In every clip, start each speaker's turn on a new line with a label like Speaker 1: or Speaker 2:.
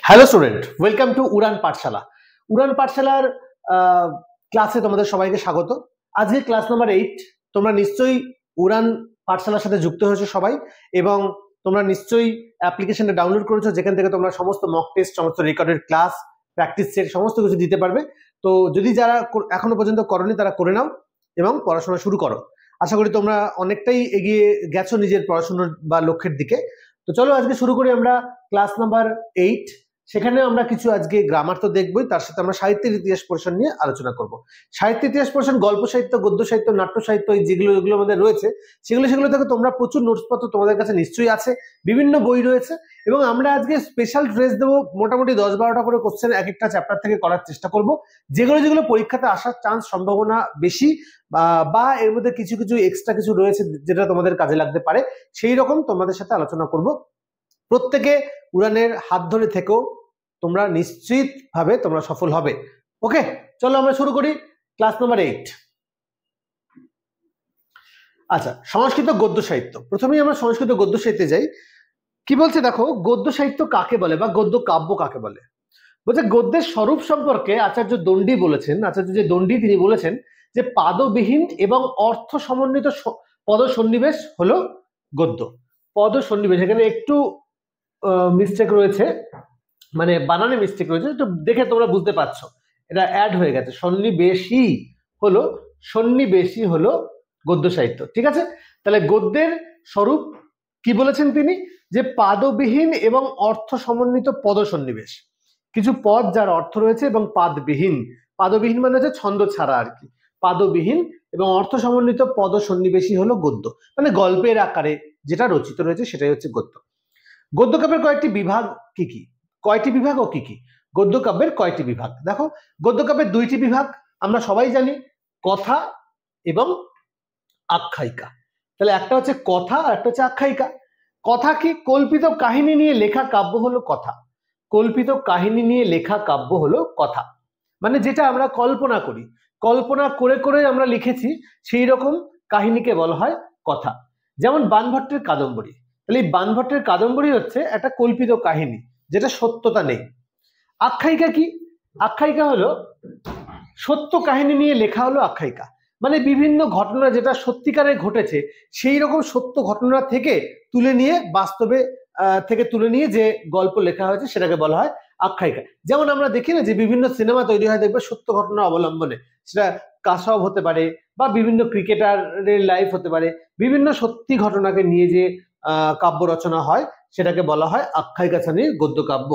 Speaker 1: Hello student, welcome to উড়ান পাঠশালা। উড়ান পাঠশালার ক্লাসে তোমাদের সবাইকে স্বাগত। আজকে ক্লাস নাম্বার 8। তোমরা নিশ্চয়ই উড়ান পাঠশালার সাথে যুক্ত হয়েছো সবাই, এবং তোমরা নিশ্চয়ই অ্যাপ্লিকেশনটা ডাউনলোড করেছো, যেখান থেকে তোমরা সমস্ত মক টেস্ট, সমস্ত রেকর্ডেড ক্লাস, প্র্যাকটিস সেট সমস্ত কিছু দিতে পারবে। তো যদি যারা এখনো পর্যন্ত করোনি তারা করে নাও এবং পড়াশোনা শুরু করো। আশা করি তোমরা অনেকটাই এগিয়ে গেছো নিজের পড়াশোনার বা লক্ষ্যের দিকে। তো চলো আজকে শুরু করি আমরা ক্লাস নাম্বার 8। সেখানে আমরা কিছু আজকে গ্রামার তো দেখবই, তার সাথে আমরা সাহিত্যের ইতিহাস পোর্শন নিয়ে আলোচনা করব। সাহিত্যের ইতিহাস পোর্শন, গল্প সাহিত্য, গদ্য সাহিত্য, নাট্য সাহিত্য, যেগুলো আমাদের রয়েছে সেগুলো থেকে তোমরা প্রচুর নোটসপত্র তোমাদের কাছে নিশ্চয়ই আছে, বিভিন্ন বই রয়েছে। এবং আমরা আজকে স্পেশাল ড্রেস দেবো, মোটামুটি 10-12টা করে কোশ্চেন এক একটা চ্যাপ্টার থেকে করার চেষ্টা করব, যেগুলো পরীক্ষাতে আসার চান্স সম্ভাবনা বেশি, বা এর মধ্যে কিছু কিছু এক্সট্রা কিছু রয়েছে যেটা তোমাদের কাজে লাগতে পারে, সেই রকম তোমাদের সাথে আলোচনা করব। প্রত্যেকে উড়ানের হাত ধরে থেকেও তোমরা নিশ্চিত ভাবে তোমরা সফল হবে। ওকে, চলো আমরা শুরু করি ক্লাস নাম্বার 8। আচ্ছা, সংস্কৃত গদ্য সাহিত্য। প্রথমেই আমরা সংস্কৃত গদ্য সাহিত্যে যাই। কি বলছে দেখো, গদ্য সাহিত্য কাকে বলে বা গদ্য কাব্য কাকে বলে। বলছে গদ্যের স্বরূপ সম্পর্কে আচার্য দণ্ডী বলেছেন, আচার্য যে দণ্ডী তিনি বলেছেন যে পাদবিহীন এবং অর্থ সমন্বিত পদ সন্নিবেশ হলো গদ্য। পদ সন্নিবেশ, এখানে একটু মিস্টেক রয়েছে, মানে বানানে মিস্টেক রয়েছে, একটু দেখে তোমরা বুঝতে পারছো, এটা অ্যাড হয়ে গেছে। সন্নিবেশী হলো গদ্য সাহিত্য, ঠিক আছে। তাহলে গদ্যের স্বরূপ কি বলেছেন তিনি, যে পাদবিহীন এবং অর্থ সমন্বিত পদ সন্নিবেশ। কিছু পদ যার অর্থ রয়েছে এবং পাদবিহীন, পাদবিহীন মানে হচ্ছে ছন্দ ছাড়া আর কি, পাদবিহীন এবং অর্থ সমন্বিত পদ সন্নিবেশী হলো গদ্য, মানে গল্পের আকারে যেটা রচিত রয়েছে সেটাই হচ্ছে গদ্য। গদ্য কাব্যের কয়েকটি বিভাগ কি কি, কয়টি বিভাগ ও কি কি? গদ্য কাব্যের কয়টি বিভাগ? দেখো, গদ্য কাব্যের 2টি বিভাগ আমরা সবাই জানি, কথা এবং আখ্যায়িকা। তাহলে একটা হচ্ছে কথা আর একটা হচ্ছে আখ্যায়িকা। কথা কি? কল্পিত কাহিনী নিয়ে লেখা কাব্য হলো কথা। কল্পিত কাহিনী নিয়ে লেখা কাব্য হলো কথা, মানে যেটা আমরা কল্পনা করি, কল্পনা করে করে আমরা লিখেছি, সেই রকম কাহিনীকে বলা হয় কথা। যেমন বাণভট্টের কাদম্বরী। তাহলে এই বাণভট্টের কাদম্বরী হচ্ছে একটা কল্পিত কাহিনী, যেটা সত্যতা নেই। আখ্যায়িকা কি? আখ্যায়িকা হলো সত্য কাহিনী নিয়ে লেখা হলো আখ্যায়িকা, মানে বিভিন্ন ঘটনা যেটা সত্যিকারে ঘটেছে সেই রকম সত্য ঘটনা থেকে তুলে নিয়ে, বাস্তবে থেকে তুলে নিয়ে যে গল্প লেখা হয়েছে সেটাকে বলা হয় আখ্যায়িকা। যেমন আমরা দেখি না যে বিভিন্ন সিনেমা তৈরি হয় দেখবে সত্য ঘটনা অবলম্বনে, সেটা কাসাব হতে পারে বা বিভিন্ন ক্রিকেটারের লাইফ হতে পারে, বিভিন্ন সত্যি ঘটনাকে নিয়ে যে কাব্য রচনা হয় সেটাকে বলা হয় আখ্যায়িকা শ্রেণীর গদ্য কাব্য।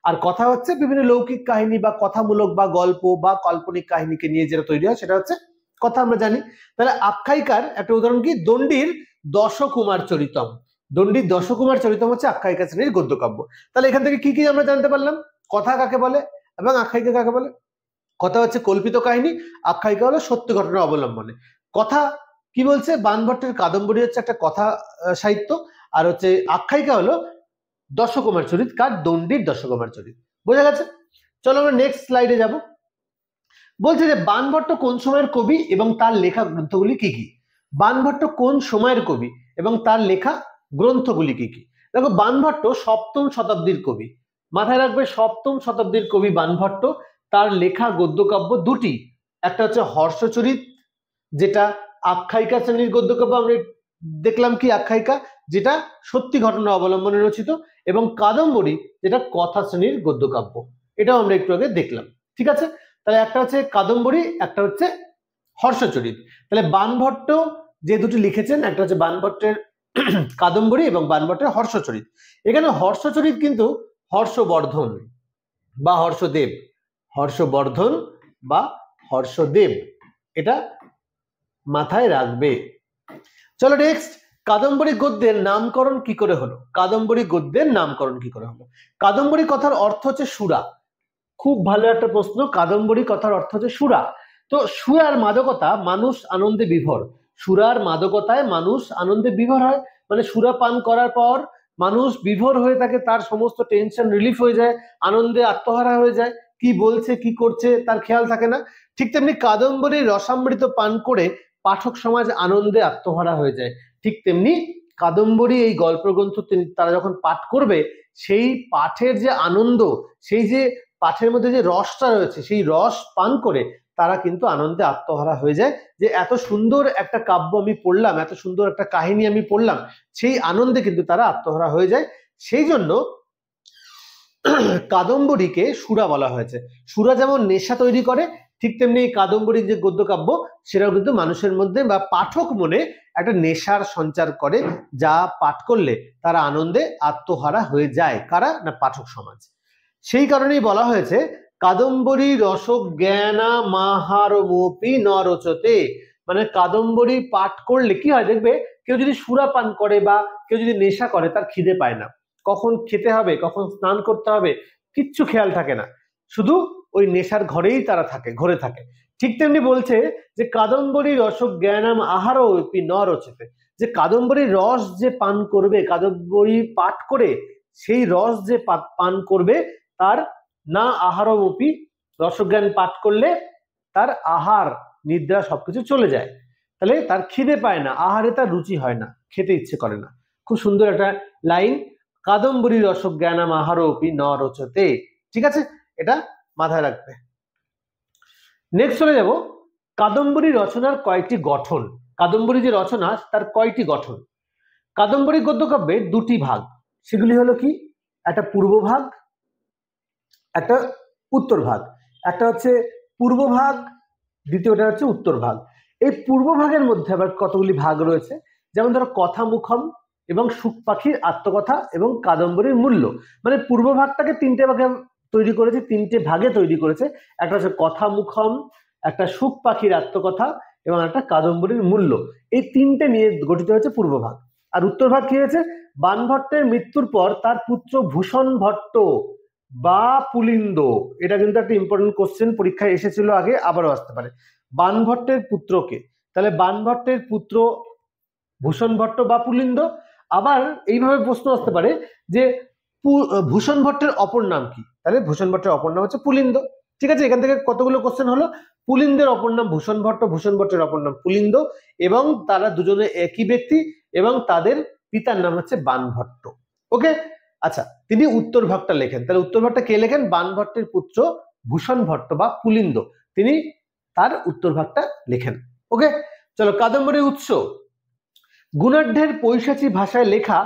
Speaker 1: আর কথা হচ্ছে বিভিন্ন লৌকিক কাহিনী বা কথামূলক বা গল্প বা কাল্পনিক কাহিনীকে নিয়ে যেটা তৈরি হয় সেটা হচ্ছে কথা, আমরা জানি। তাহলে আখ্যায়িকার একটা উদাহরণ কি, দণ্ডির দশকুমার চরিতম। দণ্ডির দশকুমার চরিতম হচ্ছে আখ্যায়িকা শ্রেণীর গদ্য কাব্য। তাহলে এখান থেকে কি কি আমরা জানতে পারলাম, কথা কাকে বলে এবং আখ্যায়িকা কাকে বলে। কথা হচ্ছে কল্পিত কাহিনী, আখ্যায়িকা হলো সত্য ঘটনা অবলম্বনে। কথা কি বলছে, বাণভট্টের কাদম্বরী হচ্ছে একটা কথা সাহিত্য, আর হচ্ছে আখ্যায়িকা হলো দশকুমার চরিত, কার? দণ্ডির দশকুমার চরিত। বোঝা গেছে? চলো আমরা নেক্সট স্লাইডে যাব। বলছে যে বাণভট্ট কোন সময়ের কবি এবং তার লেখা গ্রন্থগুলি কি কি। বাণভট্ট কোন সময়ের কবি এবং তার লেখা গ্রন্থগুলি কি কি? দেখো, বাণভট্ট 7ম শতাব্দীর কবি, মাথায় রাখবে 7ম শতাব্দীর কবি বাণভট্ট। তার লেখা গদ্যকাব্য 2টি, একটা হচ্ছে হর্ষচরিত, যেটা আখ্যায়িকা শ্রেণীর গদ্যকাব্য। আমরা দেখলাম কি আখ্যায়িকা, যেটা সত্যি ঘটনা অবলম্বনে রচিত, এবং কাদম্বরী, যেটা কথা শ্রেণীর গদ্যকাব্য। এটাও আমরা একটু আগে দেখলাম, ঠিক আছে। তাহলে একটা হচ্ছে কাদম্বরী, একটা হচ্ছে হর্ষচরিত। তাহলে বাণভট্ট যে দুটি লিখেছেন, একটা হচ্ছে বাণভট্টের কাদম্বরী এবং বাণভট্টের হর্ষচরিত। এখানে হর্ষচরিত কিন্তু হর্ষবর্ধন বা হর্ষদেব, হর্ষবর্ধন বা হর্ষদেব, এটা মাথায় রাখবে। চলো নেক্সট, কাদম্বরী গদ্যের নামকরণ কি করে হলো? কাদম্বরী গদ্যের নামকরণ কি করে হলো? কাদম্বরী কথার অর্থ হচ্ছে সুরা। খুব ভালো একটা প্রশ্ন। কাদম্বরী কথার অর্থ হচ্ছে সুরা। তো সুরার মাদকতা, মানুষ আনন্দে বিভোর। সুরার মাদকতায় মানুষ আনন্দে বিভোর হয়, মানে সুরা পান করার পর মানুষ বিভোর হয়ে থাকে, তার সমস্ত টেনশন রিলিফ হয়ে যায়, আনন্দে আত্মহারা হয়ে যায়, কি বলছে কি করছে তার খেয়াল থাকে না। ঠিক তেমনি কাদম্বরীর রসামৃত পান করে পাঠক সমাজ আনন্দে আত্মহারা হয়ে যায়। ঠিক তেমনি কাদম্বরী এই গল্প গ্রন্থ তারা যখন পাঠ করবে সেই পাঠের যে আনন্দ, সেই যে পাঠের মধ্যে যে রসটা রয়েছে, সেই রস পান করে তারা কিন্তু আনন্দে আত্মহারা হয়ে যায়, যে এত সুন্দর একটা কাব্য আমি পড়লাম, এত সুন্দর একটা কাহিনী আমি পড়লাম, সেই আনন্দে কিন্তু তারা আত্মহারা হয়ে যায়। সেই জন্য কাদম্বরীকে সুরা বলা হয়েছে। সুরা যেমন নেশা তৈরি করে, ঠিক তেমনি এই কাদম্বরীর যে গদ্য কাব্য সেটাও কিন্তু মানুষের মধ্যে বা পাঠক মনে একটা নেশার সঞ্চার করে, যা পাঠ করলে তারা আনন্দে আত্মহারা হয়ে যায়। কারা? না পাঠক সমাজ। সেই কারণেই বলা হয়েছে কাদম্বরী রসজ্ঞানা মাহারমপি ন রোচতে, মানে কাদম্বরী পাঠ করলে কি হয়, দেখবে কেউ যদি সুরা পান করে বা কেউ যদি নেশা করে, তার খিদে পায় না, কখন খেতে হবে, কখন স্নান করতে হবে, কিচ্ছু খেয়াল থাকে না, শুধু ওই নেশার ঘরেই তারা থাকে, ঘরে থাকে। ঠিক তেমনি বলছে যে কাদম্বরী রসজ্ঞানাম আহারমপি ন রোচতে, যে কাদম্বরীর রস যে পান করবে, কাদম্বরী পাঠ করে সেই রস যে পান করবে, তার না আহারমপি, রসজ্ঞান পাঠ করলে তার আহার নিদ্রা সবকিছু চলে যায়, তাহলে তার খিদে পায় না, আহারে তার রুচি হয় না, খেতে ইচ্ছে করে না। খুব সুন্দর একটা লাইন, কাদম্বরী রসজ্ঞানাম আহারমপি ন রোচতে। ঠিক আছে, এটা মাথায় রাখবে। নেক্সট চলে যাব কাদম্বরী রচনার কয়েকটি গঠন। কাদম্বরী যে রচনা তার কয়টি গঠন। কাদম্বরী গদ্যকাব্যের দুটি ভাগ, সেগুলি হলো কি, একটা পূর্ব ভাগ, একটা উত্তর ভাগ। একটা হচ্ছে পূর্ব ভাগ, দ্বিতীয়টা হচ্ছে উত্তর ভাগ। এই পূর্ব ভাগের মধ্যে আবার কতগুলি ভাগ রয়েছে, যেমন ধরো কথা মুখম এবং সুখ পাখির আত্মকথা এবং কাদম্বরীর মূল্য। মানে পূর্ব ভাগটাকে তিনটে ভাগে তৈরি করেছে, তিনটে ভাগে তৈরি করেছে। একটা হচ্ছে কথা মুখম, একটা সুখ পাখির আত্মকথা এবং একটা কাদম্বরীর মূল্য। এই তিনটে নিয়ে গঠিত হয়েছে পূর্ব ভাগ। আর উত্তর ভাগ কি হয়েছে, বাণভট্টের মৃত্যুর পর তার পুত্র ভূষণ ভট্ট বা পুলিন্দ, এটা কিন্তু একটা ইম্পর্টেন্ট কোশ্চেন, পরীক্ষায় এসেছিল আগে, আবারও আসতে পারে। বাণভট্টের পুত্রকে, তাহলে বাণভট্টের পুত্র ভূষণ ভট্ট বা পুলিন্দ। আবার এইভাবে প্রশ্ন আসতে পারে যে ভূষণ ভট্টের অপর নাম কি, তাহলে ভূষণ ভট্টের অপর নাম হচ্ছে পুলিন্দ। ঠিক আছে, এখান থেকে কতগুলো কোশ্চেন হলো, পুলিন্দের অপর নাম ভূষণ ভট্ট, ভূষণ ভট্টের অপর নাম পুলিন্দ, এবং তারা দুজনে একই ব্যক্তি, এবং তাদের পিতার নাম হচ্ছে বাণভট্ট। ওকে, আচ্ছা, তিনি উত্তর ভাগটা লেখেন, তাহলে উত্তর ভাগটা কে লেখেন, বাণভট্টের পুত্র ভূষণ ভট্ট বা পুলিন্দ, তিনি তার উত্তর ভাগটা লেখেন। ওকে, চলো কাদম্বরীর উৎস। গুণাঢ্যের পৈশাচী ভাষায় লেখা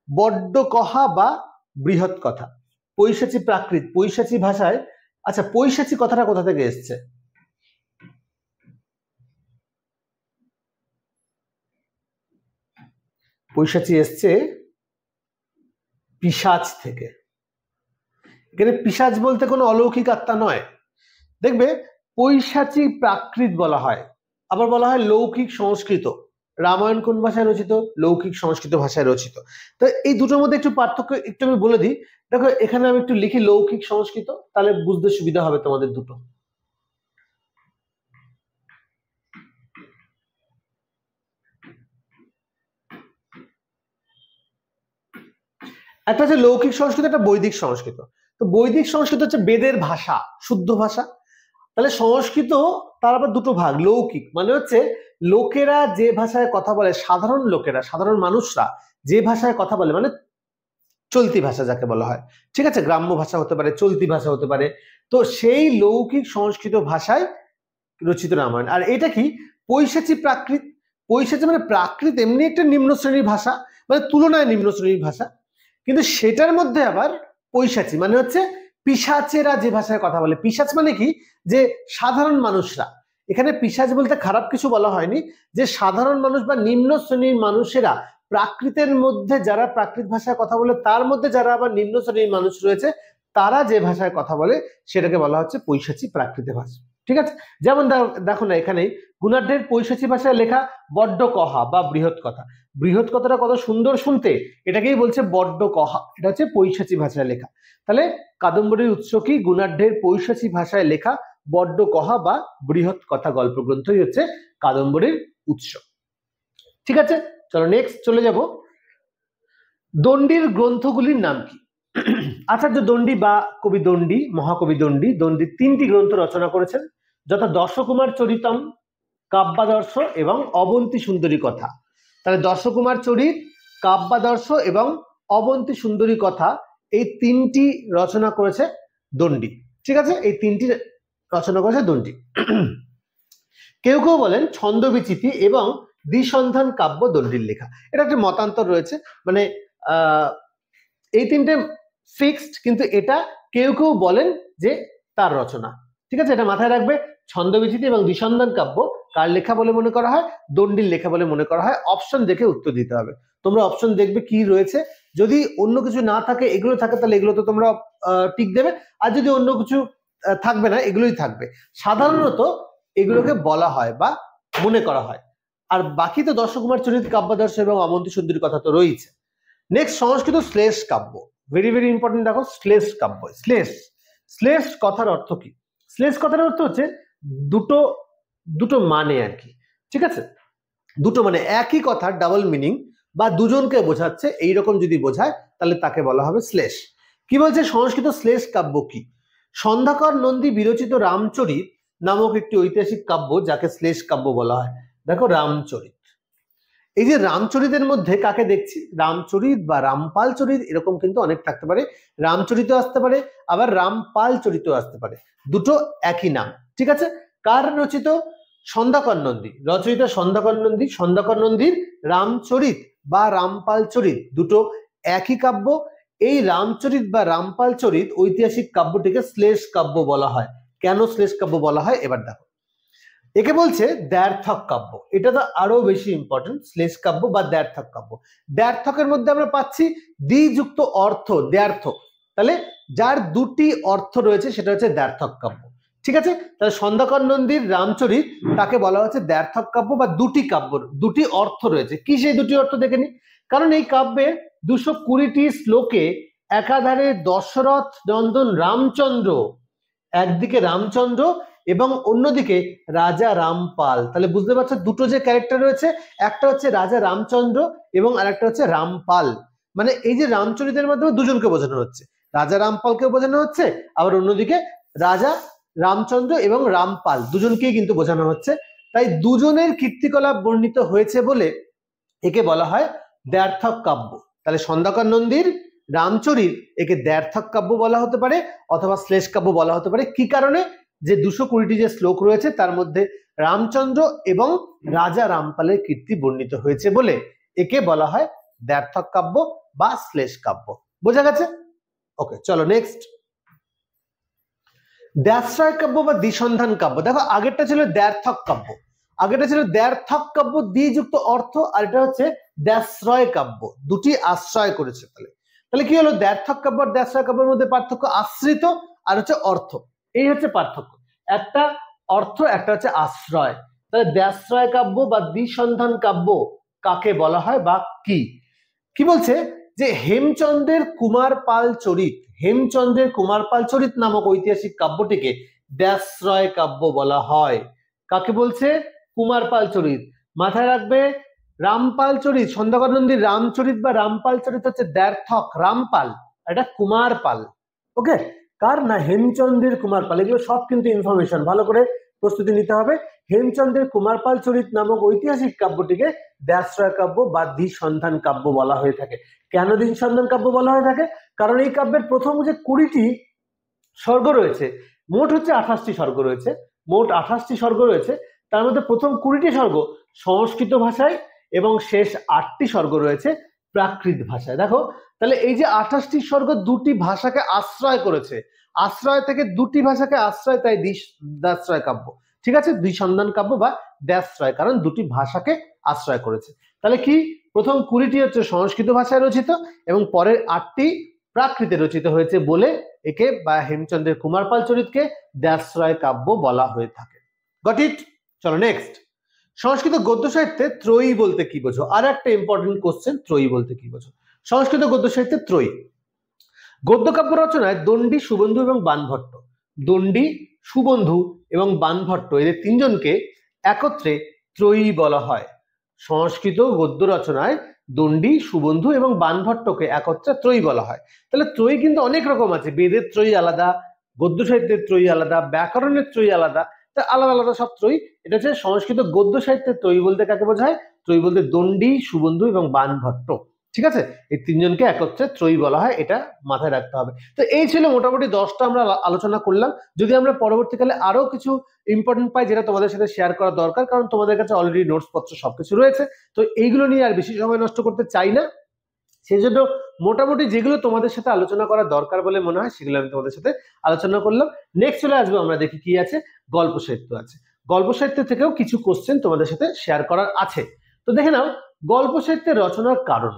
Speaker 1: বড্ড কহা বা বৃহৎ কথা। পৈশাচী প্রাকৃত, পৈশাচী ভাষায়। আচ্ছা, পৈশাচী কথাটা কোথা থেকে এসছে? পৈশাচী এসছে পিশাচ থেকে। এখানে পিশাচ বলতে কোনো অলৌকিক আত্মা নয়। দেখবে পৈশাচী প্রাকৃত বলা হয়, আবার বলা হয় লৌকিক সংস্কৃত। রামায়ণ কোন ভাষায় রচিত? লৌকিক সংস্কৃত ভাষায় রচিত। তো এই দুটোর মধ্যে একটু পার্থক্য একটু আমি বলে দিই। দেখো এখানে আমি একটু লিখি লৌকিক সংস্কৃত, তাহলে বুঝতে সুবিধা হবে তোমাদের দুটো। একটা হচ্ছে লৌকিক সংস্কৃত, একটা বৈদিক সংস্কৃত। তো বৈদিক সংস্কৃত হচ্ছে বেদের ভাষা, শুদ্ধ ভাষা। তাহলে সংস্কৃত তার আবার দুটো ভাগ, লৌকিক মানে হচ্ছে লোকেরা যে ভাষায় কথা বলে, সাধারণ লোকেরা, সাধারণ মানুষরা যে ভাষায় কথা বলে, মানে চলতি ভাষা যাকে বলা হয়। ঠিক আছে, গ্রাম্য ভাষা হতে পারে, চলতি ভাষা হতে পারে। তো সেই লৌকিক সংস্কৃত ভাষায় রচিত রামায়ণ। আর এটা কি, পৈশাচী প্রাকৃত। পৈশাচী মানে প্রাকৃত এমনি একটা নিম্ন শ্রেণীর ভাষা, মানে তুলনায় নিম্ন শ্রেণীর ভাষা, কিন্তু সেটার মধ্যে আবার পৈশাচী মানে হচ্ছে পিশাচেরা যে ভাষায় কথা বলে। পিশাচ মানে কি, যে সাধারণ মানুষরা। এখানে পিশাচ বলতে খারাপ কিছু বলা হয়নি, যে সাধারণ মানুষ বা নিম্ন শ্রেণীর মানুষেরা, প্রাকৃতের মধ্যে যারা প্রাকৃত ভাষায় কথা বলে, তার মধ্যে যারা আবার নিম্ন শ্রেণীর মানুষ রয়েছে, তারা যে ভাষায় কথা বলে সেটাকে বলা হচ্ছে পৈশাচী প্রাকৃত ভাষা। ঠিক আছে, যেমন দেখো না এখানেই গুণাঢ্যের পৈশাচী ভাষায় লেখা বড্ড কহা বা বৃহৎ কথা। বৃহৎ কথাটা কত সুন্দর শুনতে, এটাকেই বলছে বড্ড কহা, এটা হচ্ছে পৈশাচী ভাষায় লেখা। তাহলে কাদম্বরীর উৎস কি, গুণাঢ্যের পৈশাচী ভাষায় লেখা বড্ড কহা বা বৃহৎ কথা গল্প গ্রন্থই হচ্ছে কাদম্বরীর উৎস। ঠিক আছে, চলো নেক্সট চলে যাব। দণ্ডির গ্রন্থগুলির নাম কি? আচার্য দণ্ডী বা কবি দণ্ডী, মহাকবি দণ্ডী, দণ্ডির তিনটি গ্রন্থ রচনা করেছেন, যথা দর্শকুমার চরিতম, কাব্যাদর্শ এবং অবন্তী সুন্দরী কথা। তাহলে দর্শকুমার চরিত, কাব্যাদর্শ এবং অবন্তী সুন্দরী কথা, এই তিনটি রচনা করেছে দণ্ডী। ঠিক আছে, এই তিনটি রচনা করেছে দণ্ডী। কেউ কেউ বলেন ছন্দবিচিতি এবং দ্বিসন্ধান কাব্য দণ্ডীর লেখা। এটা একটা মতান্তর রয়েছে, মানে এই তিনটে ফিক্সড, কিন্তু এটা কেউ কেউ বলেন যে তার রচনা। ঠিক আছে, এটা মাথায় রাখবে। ছন্দবিচিতি এবং দ্বিসন্ধান কাব্য কার লেখা বলে মনে করা হয়? দণ্ডীর লেখা বলে মনে করা হয়। অপশন দেখে উত্তর দিতে হবে। তোমরা অপশন দেখবে কি রয়েছে, যদি অন্য কিছু না থাকে, এগুলো থাকে, তাহলে এগুলো তো তোমরা টিক দেবে, আর যদি অন্য কিছু থাকবে না, এগুলোই থাকবে। সাধারণত এগুলোকে বলা হয় বা মনে করা হয়। আর বাকি তো দর্শকুমার চরিত, কাব্যাদর্শ এবং অবন্তী সুন্দরীর কথা তো রয়েছে। নেক্সট, সংস্কৃত শ্লেষ কাব্য, ভেরি ভেরি ইম্পর্টেন্ট। দেখো, শ্লেষ কাব্য, শ্লেষ কথার অর্থ কি? শ্লেষ কথার অর্থ হচ্ছে দুটো মানে আর কি। ঠিক আছে, দুটো মানে, একই কথার ডাবল মিনিং বা দুজনকে বোঝাচ্ছে, এইরকম যদি বোঝায় তাহলে তাকে বলা হবে শ্লেষ। কি বলছে সংস্কৃত শ্লেষ কাব্য কি? সন্ধ্যাকর নন্দী বিরচিত রামচরিত নামক একটি ঐতিহাসিক কাব্য যাকে শ্লেষ কাব্য বলা হয়। দেখো, রামচরিত, এই যে রামচরিতের মধ্যে কাকে দেখছি? রামচরিত বা রামপাল চরিত, এরকম কিন্তু অনেক থাকতে পারে। রামচরিত আসতে পারে, আবার রামপাল চরিত আসতে পারে, দুটো একই নাম। ঠিক আছে, কার রচিত? সন্ধ্যাকর নন্দী, রচয়িতা সন্ধ্যাকর নন্দী। সন্ধ্যাকর নন্দীর রামচরিত বা রামপাল চরিত দুটো একই কাব্য। এই রামচরিত বা রামপাল চরিত ঐতিহাসিক কাব্যটিকে শ্লেষ কাব্য বলা হয়। কেন শ্লেষ কাব্য বলা হয় এবার দেখো। একে বলছে দ্ব্যর্থক কাব্য, এটা তো আরো বেশি ইম্পর্টেন্ট। শ্লেষ কাব্য বা দ্ব্যর্থক কাব্য, দ্ব্যর্থকের মধ্যে আমরা পাচ্ছি দ্বিযুক্ত অর্থ, দ্ব্যর্থ, তাহলে যার দুটি অর্থ রয়েছে সেটা হচ্ছে দ্ব্যর্থক কাব্য। ঠিক আছে, তাহলে সন্ধ্যাকর নন্দীর রামচরিত তাকে বলা হচ্ছে দ্ব্যর্থক কাব্য বা দুটি কাব্য, দুটি অর্থ রয়েছে। কি সেই দুটি অর্থ দেখে নি। কারণ এই কাব্যের 220টি শ্লোকে একাধারে দশরথ নন্দন রামচন্দ্র, একদিকে রামচন্দ্র এবং অন্যদিকে রাজা রামপাল, তাহলে বুঝতে পারছো দুটো যে ক্যারেক্টার রয়েছে, একটা হচ্ছে রাজা রামচন্দ্র এবং আরেকটা হচ্ছে রামপাল। মানে এই যে রামচরিতের মাধ্যমে দুজনকে বোঝানো হচ্ছে, রাজা রামপালকেও বোঝানো হচ্ছে, আবার অন্যদিকে রাজা রামচন্দ্র এবং রামপাল দুজনকেই কিন্তু বোঝানো হচ্ছে। তাই দুজনের কীর্তিকলাপ বর্ণিত হয়েছে বলে একে বলা হয় দ্ব্যর্থক কাব্য। তাহলে সন্ধ্যাকর নন্দীর রামচরিত একে দ্ব্যর্থক কাব্য বলা হতে পারে অথবা শ্লেষ কাব্য বলা হতে পারে। কি কারণে? যে 220টি যে শ্লোক রয়েছে তার মধ্যে রামচন্দ্র এবং রাজা রামপালের কীর্তি বর্ণিত হয়েছে বলে একে বলা হয় দ্ব্যর্থক কাব্য বা শ্লেষ কাব্য। বোঝা গেছে? ওকে, চলো নেক্সট, দ্ব্যশ্রয় কাব্য বা দ্বিসন্ধান কাব্য। দেখো, আগেরটা ছিল দ্ব্যর্থক কাব্য, আগেরটা ছিল দ্ব্যর্থক কাব্য দ্বিযুক্ত অর্থ, আর এটা হচ্ছে দ্ব্যশ্রয় কাব্য, দুটি আশ্রয় করেছে। তাহলে কি হলো? দ্ব্যর্থক কাব্য আর দ্ব্যশ্রয় কাব্যের মধ্যে পার্থক্য আশ্রিত আর হচ্ছে অর্থ, এই হচ্ছে পার্থক্য। একটা অর্থ, একটা হচ্ছে আশ্রয়। তাহলে দ্ব্যশ্রয় কাব্য বা দ্বিসন্ধান কাব্য কাকে বলা হয় বা কি? কি বলছে যে হেমচন্দ্রের কুমারপাল চরিত, হেমচন্দ্রের কুমারপাল চরিত নামক ঐতিহাসিক কাব্যটিকে দ্ব্যশ্রয় কাব্য বলা হয়। কাকে বলছে? কুমারপাল চরিত। মাথায় রাখবে, রামপাল চরিত, সন্ধ্যাকর নন্দীর রামচরিত বা রামপাল চরিত হচ্ছে দ্ব্যর্থক, রামপাল, এটা কুমারপাল। ওকে, কার না? হেমচন্দ্রের কুমারপাল। এগুলো সব কিন্তু ইনফরমেশন, ভালো করে প্রস্তুতি নিতে হবে। হেমচন্দ্রের কুমারপাল চরিত নামক ঐতিহাসিক কাব্যটিকে দ্ব্যশ্রয় কাব্য বা দ্বিসন্ধান কাব্য বলা হয়ে থাকে। কেন দ্বিসন্ধান কাব্য বলা হয়ে থাকে? কারণ এই কাব্যের প্রথম যে 20টি স্বর্গ রয়েছে, মোট হচ্ছে 28টি স্বর্গ রয়েছে, মোট 28টি স্বর্গ রয়েছে, তার মধ্যে প্রথম 20টি স্বর্গ সংস্কৃত ভাষায় এবং শেষ 8টি স্বর্গ রয়েছে প্রাকৃত ভাষায়। দেখো, তাহলে এই যে 28টি স্বর্গ দুটি ভাষাকে আশ্রয় করেছে, আশ্রয় থেকে দুটি ভাষাকে আশ্রয়, তাই দ্ব্যশ্রয় কাব্য। ঠিক আছে, দ্বিসন্ধান কাব্য বা দ্ব্যশ্রয়, কারণ দুটি ভাষাকে আশ্রয় করেছে। তাহলে কি, প্রথম 20টি হচ্ছে সংস্কৃত ভাষায় রচিত এবং পরের 8টি প্রাকৃতে রচিত হয়েছে বলে একে বা হেমচন্দ্রের কুমারপাল চরিতকে দ্ব্যশ্রয় কাব্য বলা হয়ে থাকে। Got it? চলো নেক্সট, সংস্কৃত গদ্য সাহিত্যে ত্রয়ী বলতে কি বোঝো? আর একটা ইম্পর্টেন্ট কোশ্চেন, ত্রয়ী বলতে কি বোঝো? সংস্কৃত গদ্য সাহিত্যে ত্রয়ী, গদ্য কাব্য রচনায় দণ্ডী, সুবন্ধু এবং বাণভট্ট, দণ্ডী, সুবন্ধু এবং বাণভট্ট, এদের তিনজনকে একত্রে ত্রয়ী বলা হয়। সংস্কৃত গদ্য রচনায় দণ্ডী, সুবন্ধু এবং বাণভট্টকে একত্রে ত্রয়ী বলা হয়। তাহলে ত্রয়ী কিন্তু অনেক রকম আছে, বেদের ত্রয়ী আলাদা, গদ্য সাহিত্যের ত্রয়ী আলাদা, ব্যাকরণের ত্রয়ী আলাদা, তা আলাদা আলাদা সব ত্রয়ী। এটা হচ্ছে সংস্কৃত গদ্য সাহিত্যের ত্রয়ী বলতে কাকে বোঝায়? ত্রয়ী বলতে দণ্ডী, সুবন্ধু এবং বাণভট্ট, ঠিক আছে, এই তিনজনকে একত্রে ত্রয়ী বলা হয়, এটা মাথায় রাখতে হবে। তো এই ছিল মোটামুটি 10টা আমরা আলোচনা করলাম। যদি আমরা পরবর্তীকালে আরো কিছু ইম্পর্টেন্ট পাই যেটা তোমাদের সাথে শেয়ার করা দরকার, কারণ তোমাদের কাছে অলরেডি নোটস পত্র সবকিছু রয়েছে, তো এইগুলো নিয়ে আর বেশি সময় নষ্ট করতে চাই না। সেই জন্য মোটামুটি যেগুলো তোমাদের সাথে আলোচনা করা দরকার বলে মনে হয় সেগুলো আমি তোমাদের সাথে আলোচনা করলাম। নেক্সট চলে আসবো আমরা দেখি কি আছে, গল্প সাহিত্য আছে। গল্প সাহিত্য থেকেও কিছু কোশ্চেন তোমাদের সাথে শেয়ার করার আছে। তো দেখে নাও গল্প সাহিত্যের রচনার কারণ।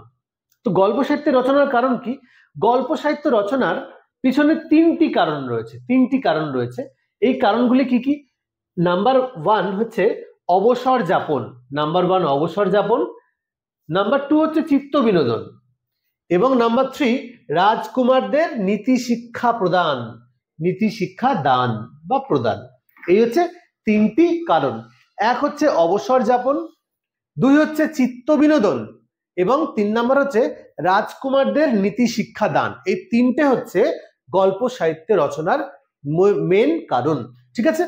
Speaker 1: তো গল্প সাহিত্যের রচনার কারণ কি? গল্প সাহিত্য রচনার পিছনে তিনটি কারণ রয়েছে। এই কারণগুলি কি কি? নাম্বার 1 হচ্ছে অবসর যাপন, নাম্বার 2 হচ্ছে চিত্ত বিনোদন, এবং নাম্বার 3 রাজকুমারদের নীতি শিক্ষা দান বা প্রদান। এই হচ্ছে তিনটি কারণ। এক হচ্ছে অবসর যাপন, 2 হচ্ছে চিত্ত বিনোদন, এবং 3 নাম্বার হচ্ছে রাজকুমারদের নীতি শিক্ষা দান। এই তিনটে হচ্ছে গল্প সাহিত্য রচনার মেন কারণ। ঠিক আছে,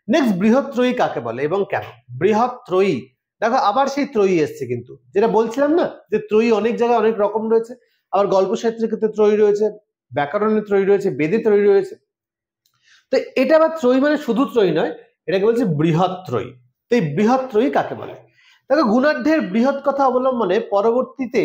Speaker 1: নেক্সট বৃহত্ত্রয়ী কাকে বলে এবং কেন? বৃহত্ত্রয়ী, দেখো আবার সেই ত্রয়ী এসছে, কিন্তু যেটা বলছিলাম না যে ত্রয়ী অনেক জায়গায় অনেক রকম রয়েছে, আবার গল্প সাহিত্যের ক্ষেত্রে ত্রয়ী রয়েছে, ব্যাকরণে ত্রয়ী রয়েছে, বেদে ত্রয়ী রয়েছে। তো এটা আবার ত্রয়ী মানে শুধু ত্রয়ী নয়, এটাকে বলছে বৃহত্ত্রয়ী। তো এই বৃহত্ত্রয়ী কাকে বলে? দেখো গুণাঢ্যের বৃহৎ কথা অবলম্বনে পরবর্তীতে